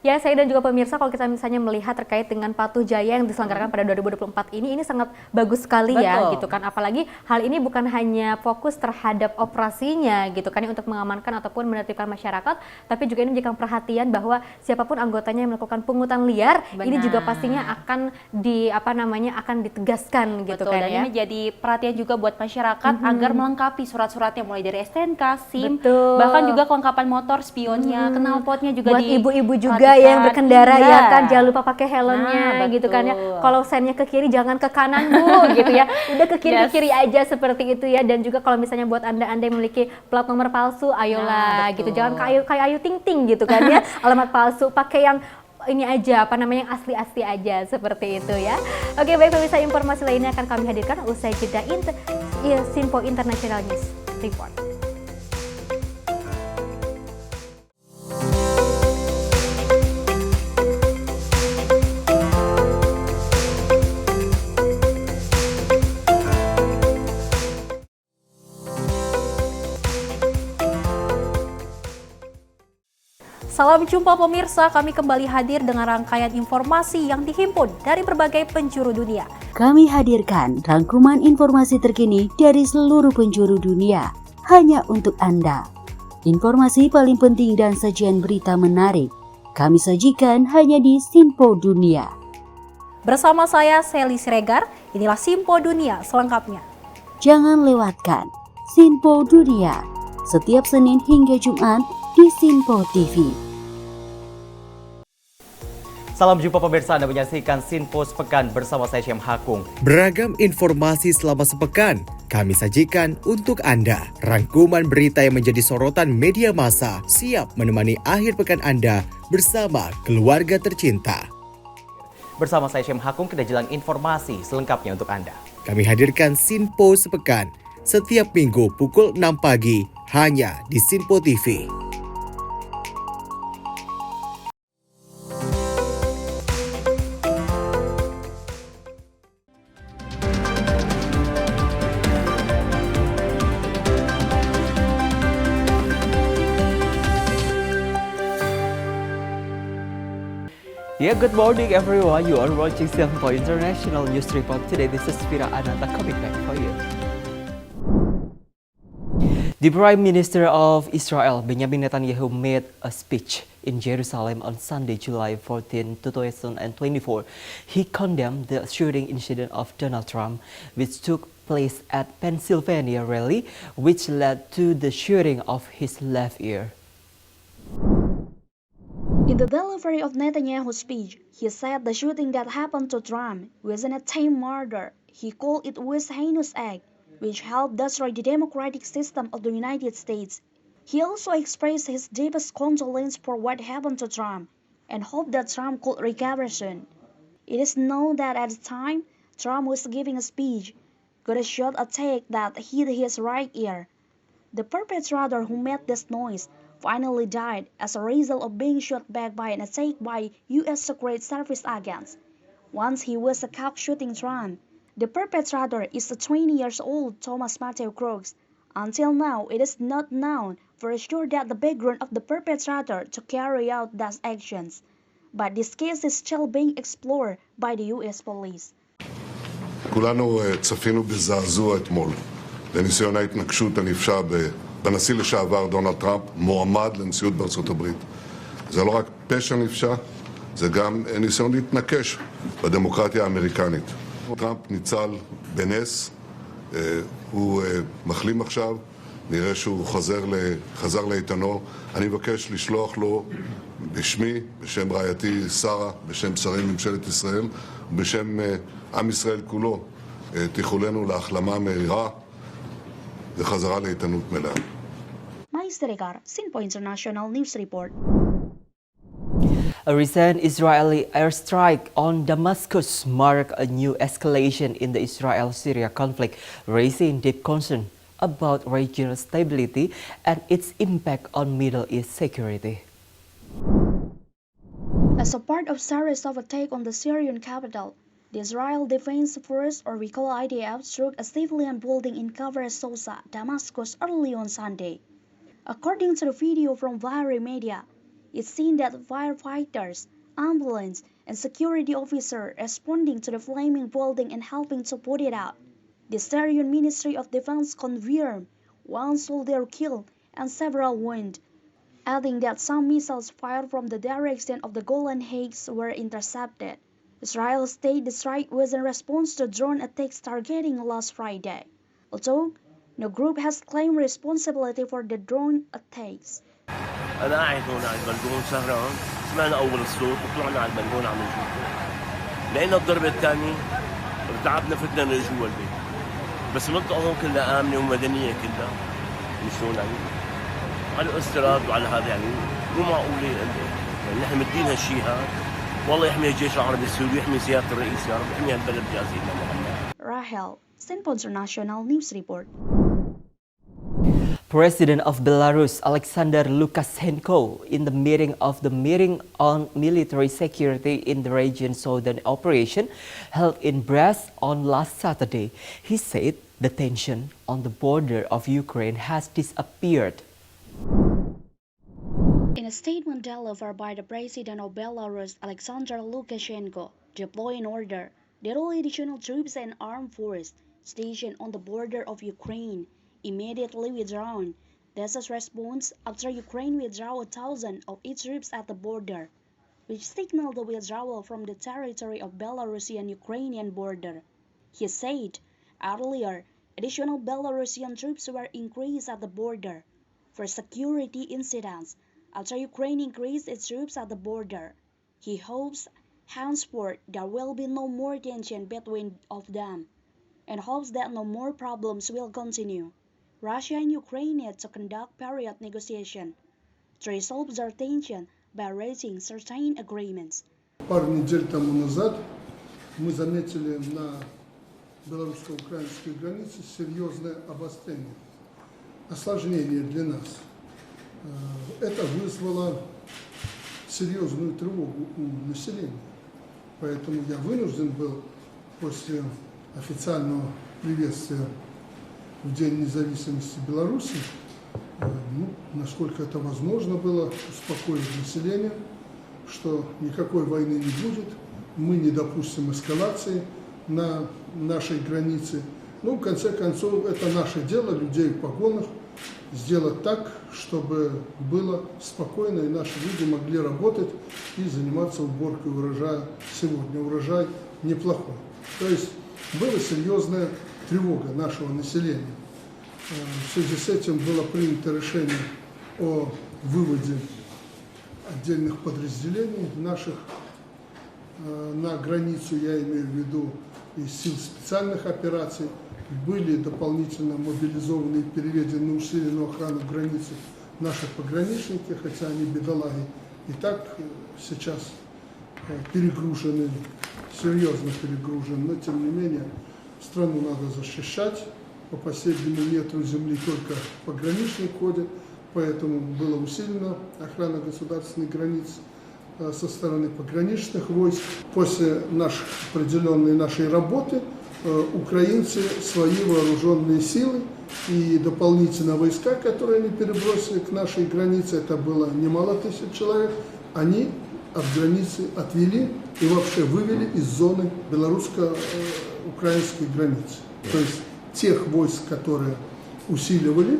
Ya, saya dan juga pemirsa, kalau kita misalnya melihat terkait dengan Patuh Jaya yang diselenggarakan pada 2024 ini sangat bagus sekali. Betul. Ya, gitu kan. Apalagi hal ini bukan hanya fokus terhadap operasinya, gitu kan, untuk mengamankan ataupun menertibkan masyarakat, tapi juga ini menjadikan perhatian bahwa siapapun anggotanya yang melakukan pungutan liar, benar, ini juga pastinya akan akan ditegaskan, gitu. Betul, kan. Dan ya, ini menjadi perhatian juga buat masyarakat agar melengkapi surat-suratnya mulai dari STNK, SIM, bahkan juga kelengkapan motor, spionnya, knalpotnya juga buat ibu-ibu juga yang berkendara, ya kan, jangan lupa pakai helmnya, gitu kan ya. Kalau sennya ke kiri jangan ke kanan, Bu, gitu ya. Udah ke kiri aja seperti itu ya. Dan juga kalau misalnya buat Anda yang memiliki plat nomor palsu, ayolah, gitu. Jangan kayak Ayu Ting Ting gitu kan ya. Alamat palsu, pakai yang ini aja, yang asli-asli aja, seperti itu ya. Oke, baik pemirsa, informasi lainnya akan kami hadirkan usai jeda Simpo International News Report. Salam jumpa pemirsa, kami kembali hadir dengan rangkaian informasi yang dihimpun dari berbagai penjuru dunia. Kami hadirkan rangkuman informasi terkini dari seluruh penjuru dunia, hanya untuk Anda. Informasi paling penting dan sajian berita menarik, kami sajikan hanya di Simpo Dunia. Bersama saya, Sally Siregar, inilah Simpo Dunia selengkapnya. Jangan lewatkan Simpo Dunia, setiap Senin hingga Jumat di Simpo TV. Salam jumpa pemirsa, Anda menyaksikan Sinpo Sepekan bersama saya Syam Hakung. Beragam informasi selama sepekan kami sajikan untuk Anda. Rangkuman berita yang menjadi sorotan media massa siap menemani akhir pekan Anda bersama keluarga tercinta. Bersama saya Syem Hakung, kita jelang informasi selengkapnya untuk Anda. Kami hadirkan Sinpo Sepekan setiap minggu pukul 6 pagi hanya di Sinpo TV. Yeah, good morning everyone. You are watching Sinpo International News Report. Today, this is Vira Ananta coming back for you. The Prime Minister of Israel, Benjamin Netanyahu, made a speech in Jerusalem on Sunday, July 14, 2024. He condemned the shooting incident of Donald Trump, which took place at Pennsylvania rally, which led to the shooting of his left ear. In the delivery of Netanyahu's speech, he said the shooting that happened to Trump was an attempted murder. He called it a heinous act, which helped destroy the democratic system of the United States. He also expressed his deepest condolence for what happened to Trump and hoped that Trump could recover soon. It is known that at the time Trump was giving a speech, got a shot attack that hit his right ear. The perpetrator who made this noise finally died as a result of being shot back by an attack by U.S. Secret Service agents. Once he was caught shooting Trump. The perpetrator is the 20-year-old Thomas Matthew Crooks. Until now, it is not known for sure that the background of the perpetrator to carry out those actions. But this case is still being explored by the U.S. police. כולנו צפינו בזעזוע אתמול לניסיון ההתנקשות הנפשע בנשיא לשעבר דונלד טראמפ, מועמד לנשיאות בארצות הברית. זה לא רק פשע נפשע, זה גם ניסיון להתנקש בדמוקרטיה האמריקנית. טראמפ ניצל בנס, הוא מחלים עכשיו, נראה שהוא חזר לאיתנו. אני מבקש לשלוח לו בשמי, בשם רעייתי שרה, בשם שרי ממשלת ישראל, ובשם עם ישראל כולו, תיחולנו להחלמה מהירה וחזרה לאיתנות מלאה. Maestrekar, Sinpo International News Report. A recent Israeli airstrike on Damascus marked a new escalation in the Israel-Syria conflict, raising deep concern about regional stability and its impact on Middle East security. As a part of series of attacks on the Syrian capital, the Israel Defense Force, or we call IDF, struck a civilian building in Kfar Sousa, Damascus, early on Sunday. According to the video from Vahri Media, it's seen that firefighters, ambulance, and security officers responding to the flaming building and helping to put it out. The Syrian Ministry of Defense confirmed 1 soldier killed and several wounded, adding that some missiles fired from the direction of the Golan Heights were intercepted. Israel stated the strike was in response to drone attacks targeting last Friday, although no group has claimed responsibility for the drone attacks. أنا قاعد هون على البلكون سهران، سمعنا أول الصوت وطلعنا على البلكون عم نشوفه. لقينا الضربة الثانية تعبنا فتنا جوا البيت. بس المنطقة هون كلها آمنة ومدنية كلها. مشون يعني على الاستيراد وعلى هذا يعني مو معقولة يعني نحن مدين هالشيء هذا. والله يحمي الجيش العربي السوري ويحمي سيادة الرئيس يا رب يحمي هالبلد بجازينا محمد. Rahel, Sinpo International News Report. President of Belarus, Alexander Lukashenko, in the meeting on military security in the region's southern operation held in Brest on last Saturday, he said the tension on the border of Ukraine has disappeared. In a statement delivered by the President of Belarus, Alexander Lukashenko, deploying order that all additional troops and armed forces stationed on the border of Ukraine immediately withdrawn. This is response after Ukraine withdrew 1,000 of its troops at the border, which signaled the withdrawal from the territory of Belarusian-Ukrainian border. He said earlier, additional Belarusian troops were increased at the border for security incidents after Ukraine increased its troops at the border. He hopes henceforth there will be no more tension between of them and hopes that no more problems will continue. Russia and Ukraine need to conduct period negotiation to resolve their tension by reaching certain agreements. Пару недель тому назад мы заметили на белорусско-украинской границе серьезное обострение, осложнение для нас. Это вызвало серьезную тревогу у населения. Поэтому я вынужден был после официального приветствия в День независимости Беларуси, насколько это возможно было, успокоить население, что никакой войны не будет, мы не допустим эскалации на нашей границе. В конце концов, это наше дело, людей в погонах, сделать так, чтобы было спокойно, и наши люди могли работать и заниматься уборкой урожая сегодня. Урожай неплохой. То есть была серьезная тревога нашего населения. В связи с этим было принято решение о выводе отдельных подразделений наших на границу, я имею в виду из сил специальных операций. Были дополнительно мобилизованы и переведены на усиленную охрану границы наши пограничники, хотя они, бедолаги, и так сейчас перегружены, серьезно перегружены, но тем не менее страну надо защищать. По последнему метру земли только пограничник ходит, поэтому была усилена охрана государственной границы со стороны пограничных войск. После определенной нашей работы украинцы свои вооруженные силы и дополнительные войска, которые они перебросили к нашей границе, это было немало тысяч человек, они от границы отвели и вообще вывели из зоны белорусско-украинской границы. То есть тех войск, которые усиливали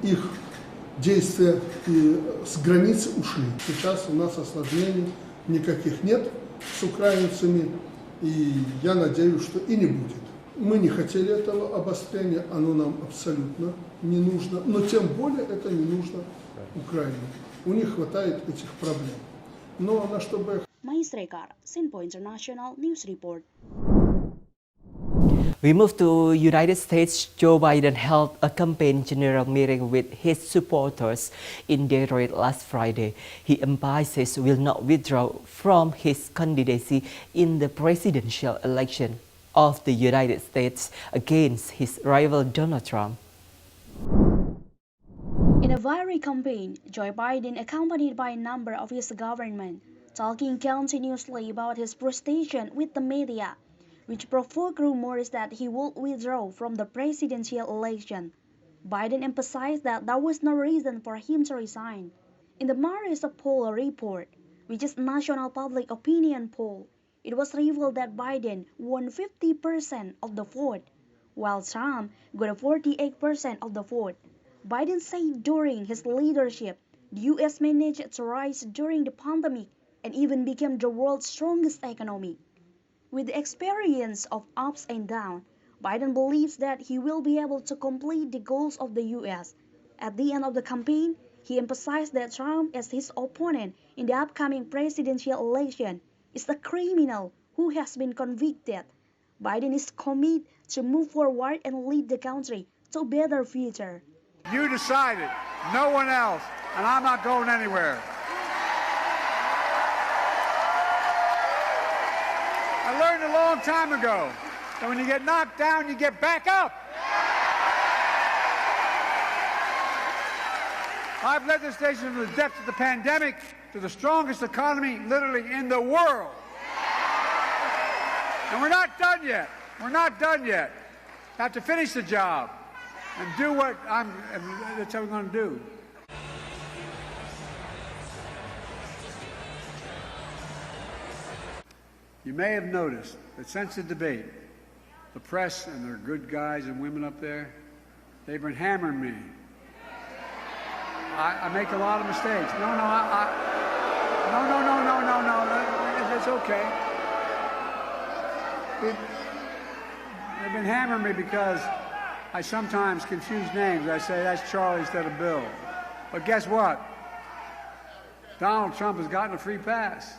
их действия, и с границы ушли. Сейчас у нас осложнений никаких нет с украинцами, и я надеюсь, что и не будет. Мы не хотели этого обострения, оно нам абсолютно не нужно, но тем более это не нужно Украине. У них хватает этих проблем. Но на чтобы... Maestrekar, Sinpo International News Report. We move to United States. Joe Biden held a campaign general meeting with his supporters in Detroit last Friday. He emphasized will not withdraw from his candidacy in the presidential election of the United States against his rival Donald Trump. In a viral campaign, Joe Biden, accompanied by a number of his government, talking continuously about his frustration with the media, which provoked rumors that he would withdraw from the presidential election. Biden emphasized that there was no reason for him to resign. In the Marist poll report, which is a national public opinion poll, it was revealed that Biden won 50% of the vote, while Trump got 48% of the vote. Biden said during his leadership, the U.S. managed to rise during the pandemic and even became the world's strongest economy. With the experience of ups and downs, Biden believes that he will be able to complete the goals of the U.S. At the end of the campaign, he emphasized that Trump, as his opponent in the upcoming presidential election, is a criminal who has been convicted. Biden is committed to move forward and lead the country to a better future. You decided, no one else, and I'm not going anywhere. I learned a long time ago that when you get knocked down, you get back up. I've led this nation from the depths of the pandemic to the strongest economy literally in the world. And we're not done yet. We're not done yet. Have to finish the job and do what that's what we're going to do. You may have noticed that since the debate, the press, and they're good guys and women up there, they've been hammering me. I make a lot of mistakes. No, it's okay. They've been hammering me because I sometimes confuse names. I say that's Charlie instead of Bill. But guess what? Donald Trump has gotten a free pass.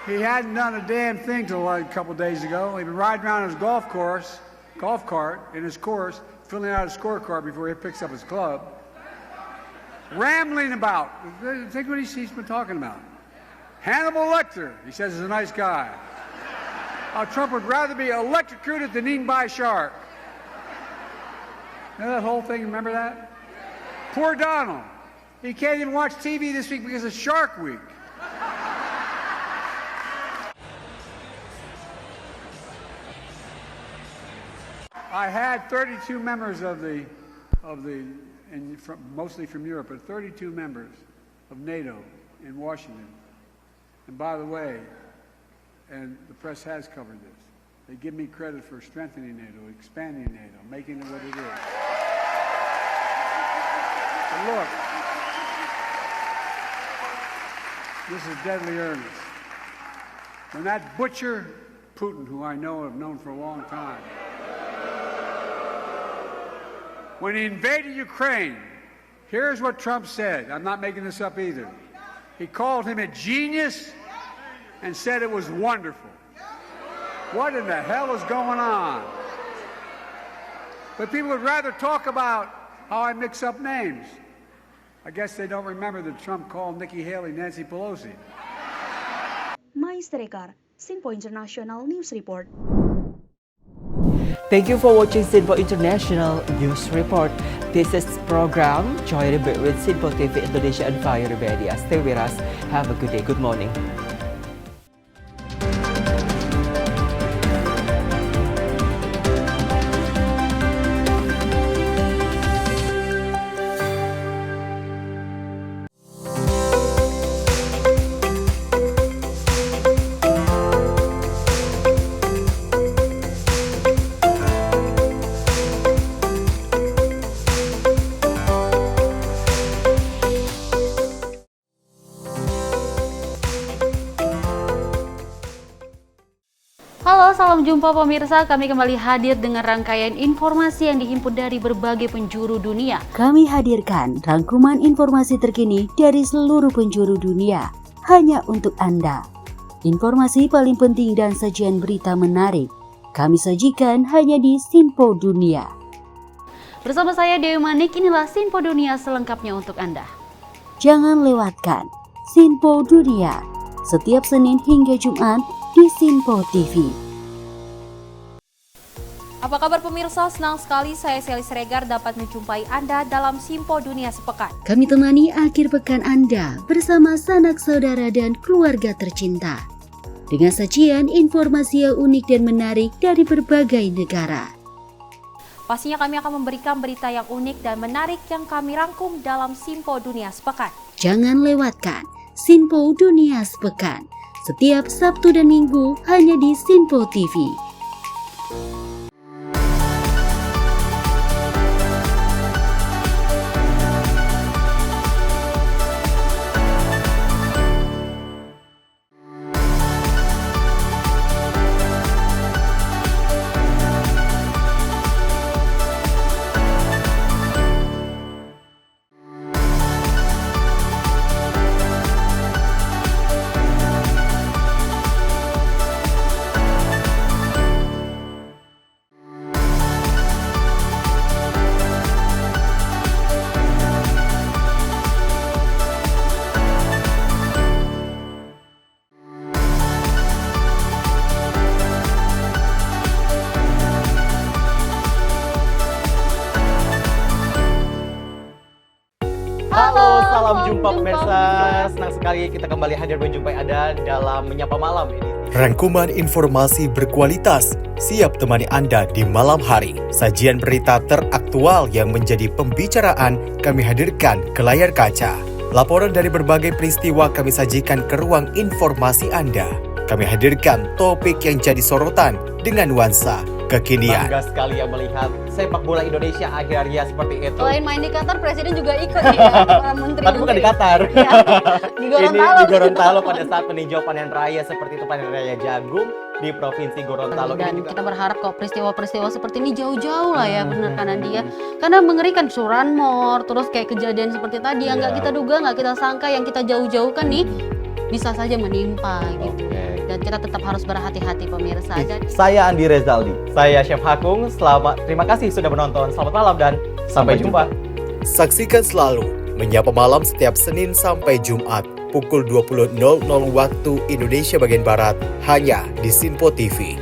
He hadn't done a damn thing till a couple days ago. He'd been riding around his golf cart in his course, filling out his scorecard before he picks up his club. rambling about. Think what he's been talking about. Hannibal Lecter, he says, is a nice guy. Trump would rather be electrocuted than eaten by a shark. You know that whole thing, remember that? Poor Donald. He can't even watch TV this week because it's Shark Week. I had 32 members mostly from Europe, but 32 members of NATO in Washington. And by the way, and the press has covered this, they give me credit for strengthening NATO, expanding NATO, making it what it is. But look, this is deadly earnest. When that butcher, Putin, who I know have known for a long time, when he invaded Ukraine, here's what Trump said. I'm not making this up either. He called him a genius and said it was wonderful. What in the hell is going on? But people would rather talk about how I mix up names. I guess they don't remember that Trump called Nikki Haley Nancy Pelosi. Maestrekar, Sinpo International News Report. Thank you for watching Sinpo International News Report. This is program joined with Sinpo TV Indonesia and Fire Media. Stay with us. Have a good day. Good morning. Halo, salam jumpa pemirsa. Kami kembali hadir dengan rangkaian informasi yang dihimpun dari berbagai penjuru dunia. Kami hadirkan rangkuman informasi terkini dari seluruh penjuru dunia hanya untuk Anda. Informasi paling penting dan sajian berita menarik kami sajikan hanya di Sinpo Dunia. Bersama saya Dewi Manik, inilah Sinpo Dunia selengkapnya untuk Anda. Jangan lewatkan Sinpo Dunia setiap Senin hingga Jumat di Sinpo TV. Apa kabar pemirsa? Senang sekali saya Sally Siregar dapat menjumpai Anda dalam Sinpo Dunia Sepekan. Kami temani akhir pekan Anda bersama sanak saudara dan keluarga tercinta. Dengan sajian informasi yang unik dan menarik dari berbagai negara. Pastinya kami akan memberikan berita yang unik dan menarik yang kami rangkum dalam Sinpo Dunia Sepekan. Jangan lewatkan Sinpo Dunia Sepekan setiap Sabtu dan Minggu hanya di Sinpo TV. Halo, salam jumpa pemirsa. Senang sekali kita kembali hadir menjumpai Anda dalam Menyapa Malam ini. Rangkuman informasi berkualitas siap temani Anda di malam hari. Sajian berita teraktual yang menjadi pembicaraan kami hadirkan ke layar kaca. Laporan dari berbagai peristiwa kami sajikan ke ruang informasi Anda. Kami hadirkan topik yang jadi sorotan dengan nuansa kekinian. Bangga sekali yang melihat sepak bola Indonesia akhirnya seperti itu. Selain main di Qatar, Presiden juga ikut ya, para menteri. Tapi bukan di Qatar. Ya, di Gorontalo. Ini di Gorontalo pada saat meninjau panen raya seperti itu, panen raya jagung di Provinsi Gorontalo. Dan kita berharap kok peristiwa-peristiwa seperti ini jauh-jauh lah ya, benar kan Andi ya. Karena mengerikan curanmor, terus kayak kejadian seperti tadi yang nggak kita duga, nggak kita sangka, yang kita jauh-jauhkan nih bisa saja menimpa gitu. Dan kita tetap harus berhati-hati pemirsa. Saya Andi Rezaldi, saya Chef Hakung. Terima kasih sudah menonton. Selamat malam dan sampai jumpa. Saksikan selalu Menyapa Malam setiap Senin sampai Jumat pukul 20.00 waktu Indonesia bagian Barat hanya di Simpo TV.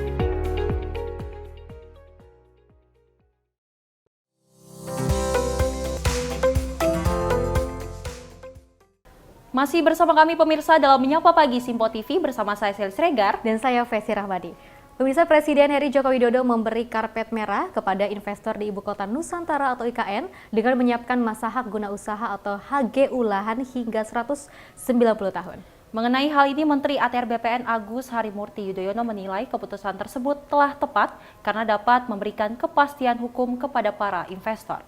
Masih bersama kami pemirsa dalam Menyapa Pagi Simpo TV bersama saya Selis Regar dan saya Fesi Rahmadi. Pemirsa, Presiden RI Joko Widodo memberi karpet merah kepada investor di Ibu Kota Nusantara atau IKN dengan menyiapkan masa hak guna usaha atau HGU lahan hingga 190 tahun. Mengenai hal ini, Menteri ATR BPN Agus Harimurti Yudhoyono menilai keputusan tersebut telah tepat karena dapat memberikan kepastian hukum kepada para investor.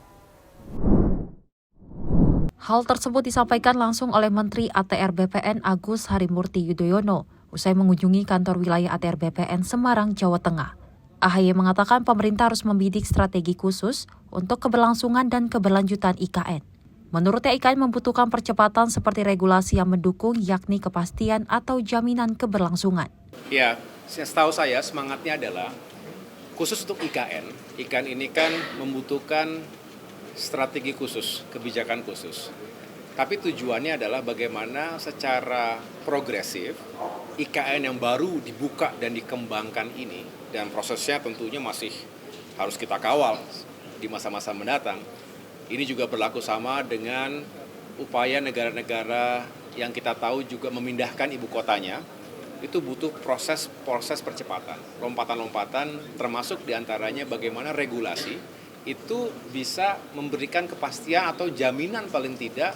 Hal tersebut disampaikan langsung oleh Menteri ATR BPN Agus Harimurti Yudhoyono usai mengunjungi kantor wilayah ATR BPN Semarang, Jawa Tengah. AHY mengatakan pemerintah harus membidik strategi khusus untuk keberlangsungan dan keberlanjutan IKN. Menurutnya IKN membutuhkan percepatan seperti regulasi yang mendukung, yakni kepastian atau jaminan keberlangsungan. Ya, setahu saya semangatnya adalah khusus untuk IKN. IKN ini kan membutuhkan strategi khusus, kebijakan khusus. Tapi tujuannya adalah bagaimana secara progresif IKN yang baru dibuka dan dikembangkan ini, dan prosesnya tentunya masih harus kita kawal di masa-masa mendatang. Ini juga berlaku sama dengan upaya negara-negara yang kita tahu juga memindahkan ibu kotanya, itu butuh proses percepatan, lompatan-lompatan, termasuk diantaranya bagaimana regulasi itu bisa memberikan kepastian atau jaminan paling tidak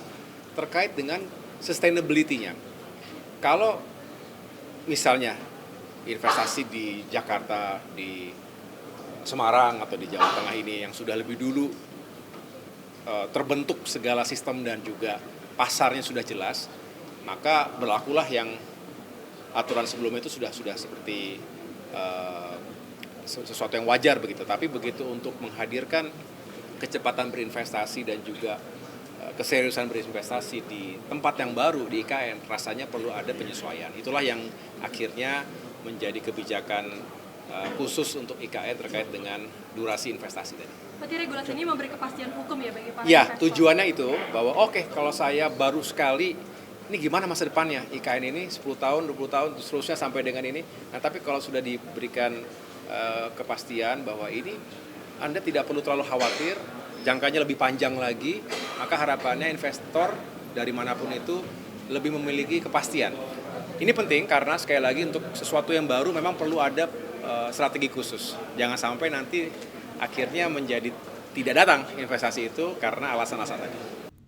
terkait dengan sustainability-nya. Kalau misalnya investasi di Jakarta, di Semarang atau di Jawa Tengah ini yang sudah lebih dulu terbentuk segala sistem dan juga pasarnya sudah jelas, maka berlakulah yang aturan sebelumnya itu sudah seperti sesuatu yang wajar begitu. Tapi begitu untuk menghadirkan kecepatan berinvestasi dan juga keseriusan berinvestasi di tempat yang baru di IKN, rasanya perlu ada penyesuaian. Itulah yang akhirnya menjadi kebijakan khusus untuk IKN terkait dengan durasi investasi tadi. Berarti regulasi ini memberi kepastian hukum ya bagi para ya, investor? Tujuannya itu bahwa kalau saya baru sekali, ini gimana masa depannya IKN ini 10 tahun, 20 tahun, seterusnya sampai dengan ini. Nah, tapi kalau sudah diberikan kepastian bahwa ini Anda tidak perlu terlalu khawatir, jangkanya lebih panjang lagi, maka harapannya investor dari manapun itu lebih memiliki kepastian. Ini penting karena sekali lagi untuk sesuatu yang baru memang perlu ada strategi khusus. Jangan sampai nanti akhirnya menjadi tidak datang investasi itu karena alasan-alasan tadi.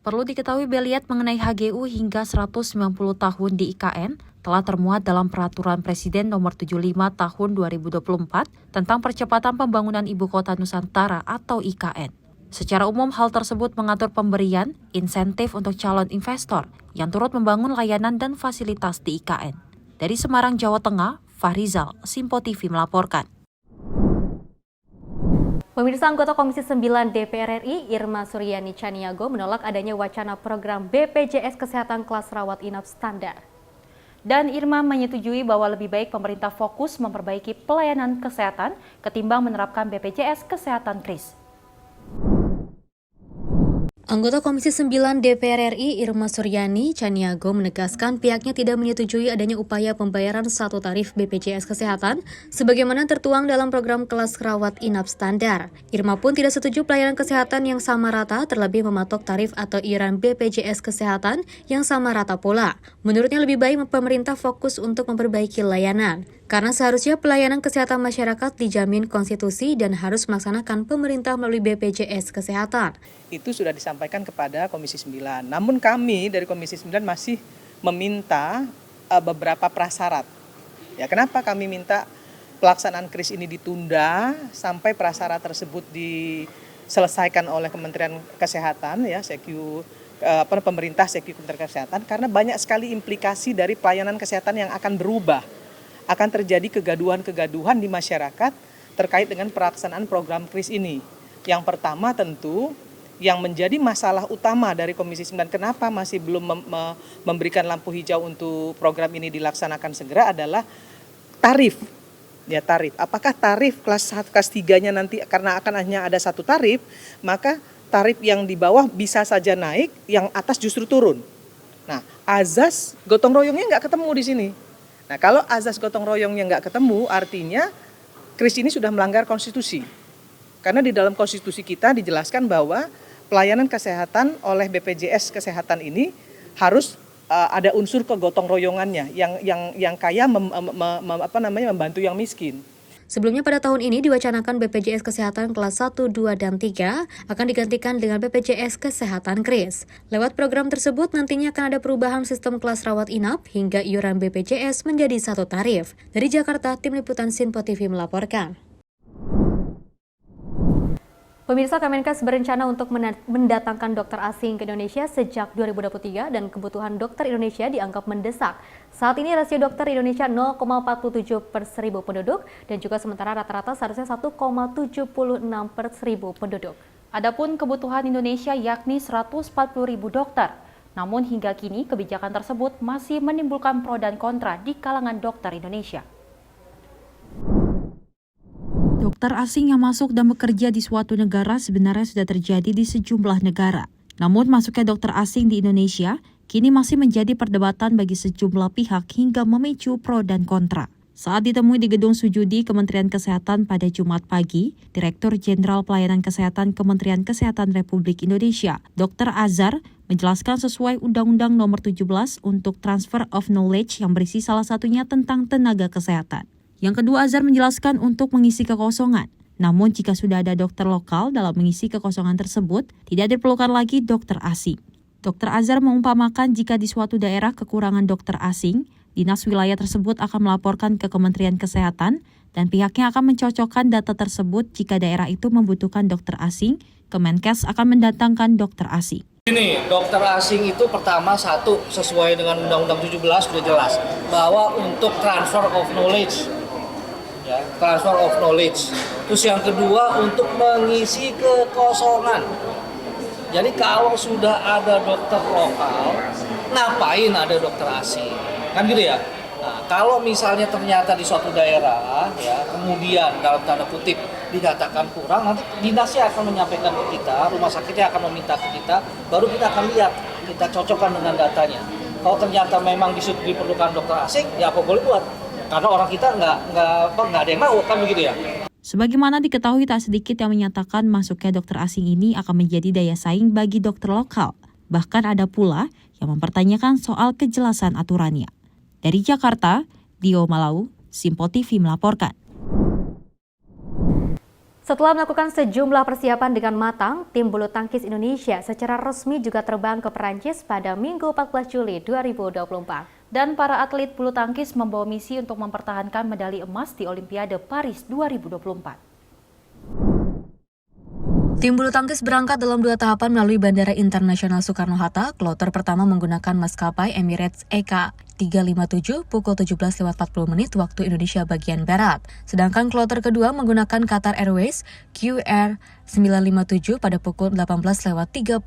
Perlu diketahui Beliat mengenai HGU hingga 190 tahun di IKN telah termuat dalam Peraturan Presiden Nomor 75 Tahun 2024 tentang Percepatan Pembangunan Ibu Kota Nusantara atau IKN. Secara umum, hal tersebut mengatur pemberian insentif untuk calon investor yang turut membangun layanan dan fasilitas di IKN. Dari Semarang, Jawa Tengah, Fahrizal, Simpo TV melaporkan. Pemirsa, anggota Komisi 9 DPR RI Irma Suryani Chaniago menolak adanya wacana program BPJS Kesehatan kelas rawat inap standar. Dan Irma menyetujui bahwa lebih baik pemerintah fokus memperbaiki pelayanan kesehatan ketimbang menerapkan BPJS Kesehatan KRIS. Anggota Komisi 9 DPR RI Irma Suryani Chaniago menegaskan pihaknya tidak menyetujui adanya upaya pembayaran satu tarif BPJS Kesehatan sebagaimana tertuang dalam program kelas rawat inap standar. Irma pun tidak setuju pelayanan kesehatan yang sama rata, terlebih mematok tarif atau iuran BPJS Kesehatan yang sama rata pula. Menurutnya lebih baik pemerintah fokus untuk memperbaiki layanan, karena seharusnya pelayanan kesehatan masyarakat dijamin konstitusi dan harus melaksanakan pemerintah melalui BPJS Kesehatan. Itu sudah disampaikan kepada Komisi 9. Namun kami dari Komisi 9 masih meminta beberapa prasyarat. Ya, kenapa kami minta pelaksanaan KRIS ini ditunda sampai prasyarat tersebut diselesaikan oleh Kementerian Kesehatan, ya, pemerintah Kementerian Kesehatan, karena banyak sekali implikasi dari pelayanan kesehatan yang akan berubah. Akan terjadi kegaduhan-kegaduhan di masyarakat terkait dengan pelaksanaan program KRIS ini. Yang pertama tentu yang menjadi masalah utama dari Komisi 9 kenapa masih belum memberikan lampu hijau untuk program ini dilaksanakan segera adalah tarif. Ya, tarif. Apakah tarif kelas 1, kelas 3-nya nanti karena akan hanya ada satu tarif, maka tarif yang di bawah bisa saja naik, yang atas justru turun. Nah, azas gotong royongnya nggak ketemu di sini. Nah, kalau azas gotong royongnya nggak ketemu, artinya KRIS ini sudah melanggar konstitusi. Karena di dalam konstitusi kita dijelaskan bahwa pelayanan kesehatan oleh BPJS Kesehatan ini harus ada unsur kegotong royongannya yang kaya membantu yang miskin. Sebelumnya pada tahun ini diwacanakan BPJS Kesehatan kelas 1, 2, dan 3 akan digantikan dengan BPJS Kesehatan KRIS. Lewat program tersebut nantinya akan ada perubahan sistem kelas rawat inap hingga iuran BPJS menjadi satu tarif. Dari Jakarta, Tim Liputan Sinpo TV melaporkan. Pemirsa, Kemenkes berencana untuk mendatangkan dokter asing ke Indonesia sejak 2023 dan kebutuhan dokter Indonesia dianggap mendesak. Saat ini rasio dokter Indonesia 0,47 per 1000 penduduk dan juga sementara rata-rata seharusnya 1,76 per 1000 penduduk. Adapun kebutuhan Indonesia yakni 140.000 dokter. Namun hingga kini kebijakan tersebut masih menimbulkan pro dan kontra di kalangan dokter Indonesia. Dokter asing yang masuk dan bekerja di suatu negara sebenarnya sudah terjadi di sejumlah negara. Namun masuknya dokter asing di Indonesia kini masih menjadi perdebatan bagi sejumlah pihak hingga memicu pro dan kontra. Saat ditemui di Gedung Sujudi Kementerian Kesehatan pada Jumat pagi, Direktur Jenderal Pelayanan Kesehatan Kementerian Kesehatan Republik Indonesia, Dr. Azhar, menjelaskan sesuai Undang-Undang Nomor 17 untuk Transfer of Knowledge yang berisi salah satunya tentang tenaga kesehatan. Yang kedua, Azhar menjelaskan untuk mengisi kekosongan. Namun jika sudah ada dokter lokal dalam mengisi kekosongan tersebut, tidak diperlukan lagi dokter asing. Dr. Azhar mengumpamakan jika di suatu daerah kekurangan dokter asing, dinas wilayah tersebut akan melaporkan ke Kementerian Kesehatan dan pihaknya akan mencocokkan data tersebut jika daerah itu membutuhkan dokter asing, Kemenkes akan mendatangkan dokter asing. Ini dokter asing itu pertama satu sesuai dengan Undang-Undang 17 sudah jelas bahwa untuk transfer of knowledge. Transfer of knowledge. Terus yang kedua untuk mengisi kekosongan. Jadi kalau sudah ada dokter lokal, ngapain ada dokter asing? Kan gitu ya. Nah, kalau misalnya ternyata di suatu daerah ya, kemudian dalam tanda kutip dikatakan kurang, nanti dinasnya akan menyampaikan ke kita, rumah sakitnya akan meminta ke kita, baru kita akan lihat, kita cocokkan dengan datanya. Kalau ternyata memang diperlukan dokter asing, ya apa boleh buat. Karena orang kita nggak ada yang mau, kan begitu ya. Sebagaimana diketahui tak sedikit yang menyatakan masuknya dokter asing ini akan menjadi daya saing bagi dokter lokal. Bahkan ada pula yang mempertanyakan soal kejelasan aturannya. Dari Jakarta, Dio Malau, Sinpo TV melaporkan. Setelah melakukan sejumlah persiapan dengan matang, tim bulu tangkis Indonesia secara resmi juga terbang ke Perancis pada Minggu 14 Juli 2024. Dan para atlet bulu tangkis membawa misi untuk mempertahankan medali emas di Olimpiade Paris 2024. Tim bulu tangkis berangkat dalam 2 tahapan melalui Bandara Internasional Soekarno-Hatta. Kloter pertama menggunakan maskapai Emirates EK 357 pukul 17.40 waktu Indonesia bagian Barat. Sedangkan kloter kedua menggunakan Qatar Airways QR 957 pada pukul 18.30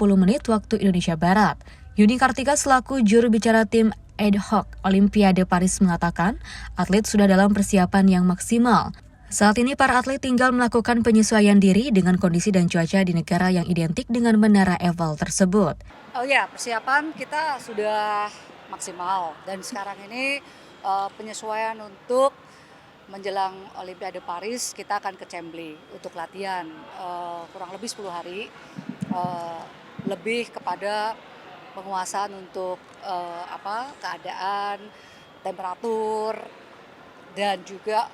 waktu Indonesia Barat. Yuni Kartika selaku juru bicara tim ad hoc Olimpiade Paris mengatakan atlet sudah dalam persiapan yang maksimal. Saat ini para atlet tinggal melakukan penyesuaian diri dengan kondisi dan cuaca di negara yang identik dengan Menara Eiffel tersebut. Oh ya, persiapan kita sudah maksimal dan sekarang ini penyesuaian untuk menjelang Olimpiade Paris kita akan ke Chambly untuk latihan kurang lebih 10 hari, lebih kepada penguasaan untuk keadaan, temperatur dan juga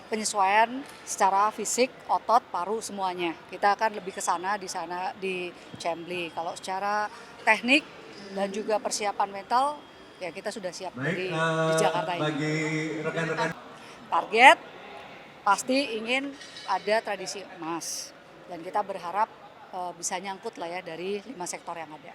penyesuaian secara fisik, otot, paru semuanya. Kita akan lebih ke sana di Chambly. Kalau secara teknik dan juga persiapan mental ya kita sudah siap di Jakarta ini. Bagi rekan-rekan target pasti ingin ada tradisi emas dan kita berharap bisa nyangkut lah ya dari 5 sektor yang ada.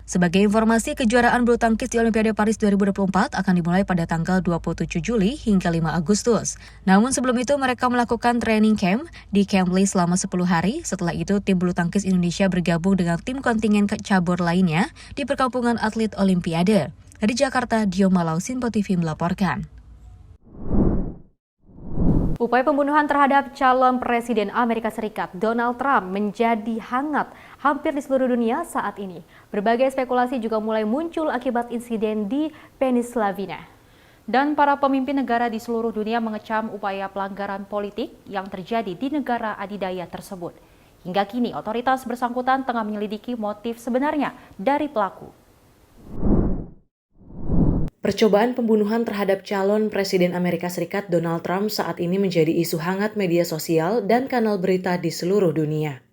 Sebagai informasi, kejuaraan bulu tangkis di Olimpiade Paris 2024 akan dimulai pada tanggal 27 Juli hingga 5 Agustus. Namun sebelum itu mereka melakukan training camp di Chambly selama 10 hari. Setelah itu tim bulu tangkis Indonesia bergabung dengan tim kontingen cabur lainnya di perkampungan atlet Olimpiade. Dari Jakarta, Dio Malau, Sinpo TV melaporkan. Upaya pembunuhan terhadap calon Presiden Amerika Serikat Donald Trump menjadi hangat hampir di seluruh dunia saat ini. Berbagai spekulasi juga mulai muncul akibat insiden di Pennsylvania. Dan para pemimpin negara di seluruh dunia mengecam upaya pelanggaran politik yang terjadi di negara adidaya tersebut. Hingga kini otoritas bersangkutan tengah menyelidiki motif sebenarnya dari pelaku. Percobaan pembunuhan terhadap calon Presiden Amerika Serikat Donald Trump saat ini menjadi isu hangat media sosial dan kanal berita di seluruh dunia.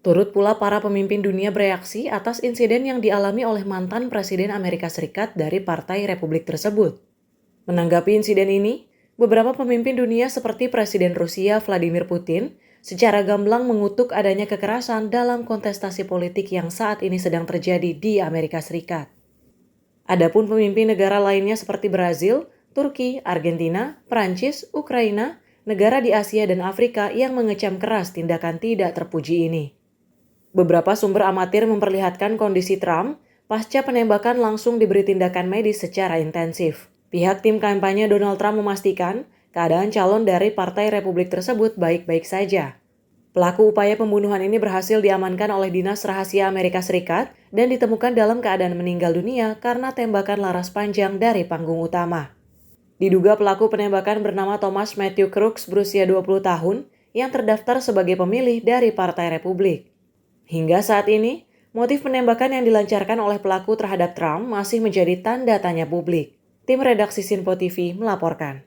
Turut pula para pemimpin dunia bereaksi atas insiden yang dialami oleh mantan Presiden Amerika Serikat dari Partai Republik tersebut. Menanggapi insiden ini, beberapa pemimpin dunia seperti Presiden Rusia Vladimir Putin secara gamblang mengutuk adanya kekerasan dalam kontestasi politik yang saat ini sedang terjadi di Amerika Serikat. Adapun pemimpin negara lainnya seperti Brazil, Turki, Argentina, Prancis, Ukraina, negara di Asia dan Afrika yang mengecam keras tindakan tidak terpuji ini. Beberapa sumber amatir memperlihatkan kondisi Trump pasca penembakan langsung diberi tindakan medis secara intensif. Pihak tim kampanye Donald Trump memastikan keadaan calon dari Partai Republik tersebut baik-baik saja. Pelaku upaya pembunuhan ini berhasil diamankan oleh Dinas Rahasia Amerika Serikat dan ditemukan dalam keadaan meninggal dunia karena tembakan laras panjang dari panggung utama. Diduga pelaku penembakan bernama Thomas Matthew Crooks berusia 20 tahun yang terdaftar sebagai pemilih dari Partai Republik. Hingga saat ini, motif penembakan yang dilancarkan oleh pelaku terhadap Trump masih menjadi tanda tanya publik. Tim redaksi Sinpo TV melaporkan.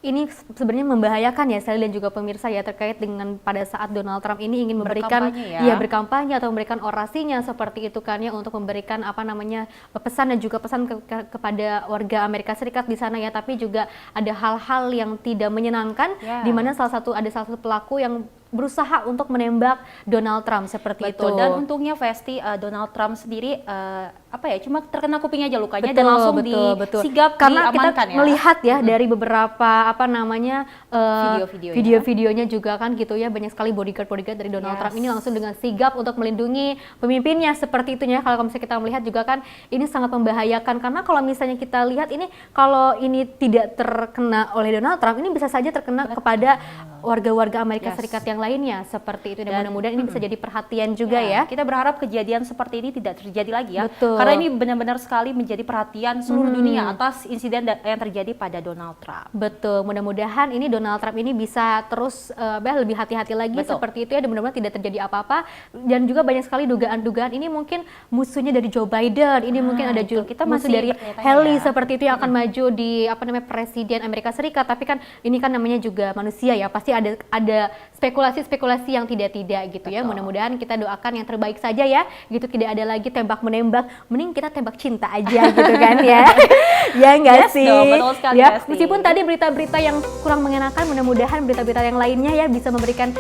Ini sebenarnya membahayakan ya Sally dan juga pemirsa ya, terkait dengan pada saat Donald Trump ini ingin memberikan berkampanye atau memberikan orasinya seperti itu kan ya, untuk memberikan pesan dan juga pesan kepada warga Amerika Serikat di sana ya, tapi juga ada hal-hal yang tidak menyenangkan di mana salah satu pelaku yang berusaha untuk menembak Donald Trump seperti itu. Dan untungnya Vesti, Donald Trump sendiri cuma terkena kuping aja lukanya dan langsung disigap, karena diamankan kita melihat ya dari beberapa video-videonya juga kan gitu ya, banyak sekali bodyguard dari Donald Trump ini langsung dengan sigap untuk melindungi pemimpinnya seperti itu ya. Kalau misalnya kita melihat juga kan ini sangat membahayakan, karena kalau misalnya kita lihat ini, kalau ini tidak terkena oleh Donald Trump, ini bisa saja terkena kepada warga-warga Amerika Serikat yang lainnya seperti itu, dan mudah-mudahan ini bisa jadi perhatian juga ya. Kita berharap kejadian seperti ini tidak terjadi lagi ya. Karena ini benar-benar sekali menjadi perhatian seluruh dunia atas insiden yang terjadi pada Donald Trump. Betul, mudah-mudahan ini Donald Trump ini bisa terus lebih hati-hati lagi seperti itu ya, dan mudah-mudahan tidak terjadi apa-apa. Dan juga banyak sekali dugaan-dugaan ini mungkin musuhnya dari Joe Biden, ini mungkin ada juga kita musuh dari Haley seperti itu yang akan maju di Presiden Amerika Serikat. Tapi kan ini kan namanya juga manusia ya, pasti ada spekulasi-spekulasi yang tidak-tidak gitu ya. Mudah-mudahan kita doakan yang terbaik saja ya, gitu, tidak ada lagi tembak-menembak, mending kita tembak cinta aja gitu kan ya. Ya enggak sih? Betul sekali, ya, meskipun tadi berita-berita yang kurang mengenakan, mudah-mudahan berita-berita yang lainnya ya bisa memberikan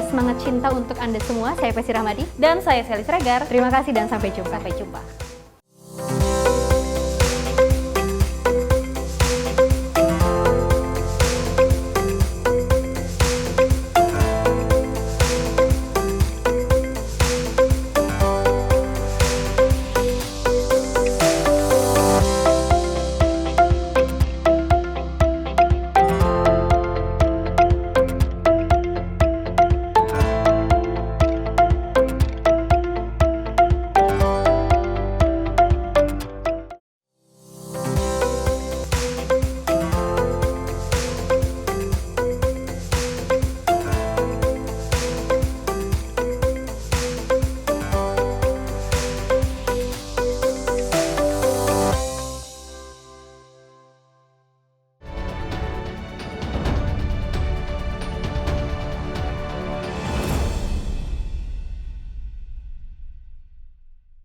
semangat cinta untuk Anda semua. Saya Vesti Rahmadi dan saya Sally Sregar. Terima kasih dan sampai jumpa. Sampai jumpa.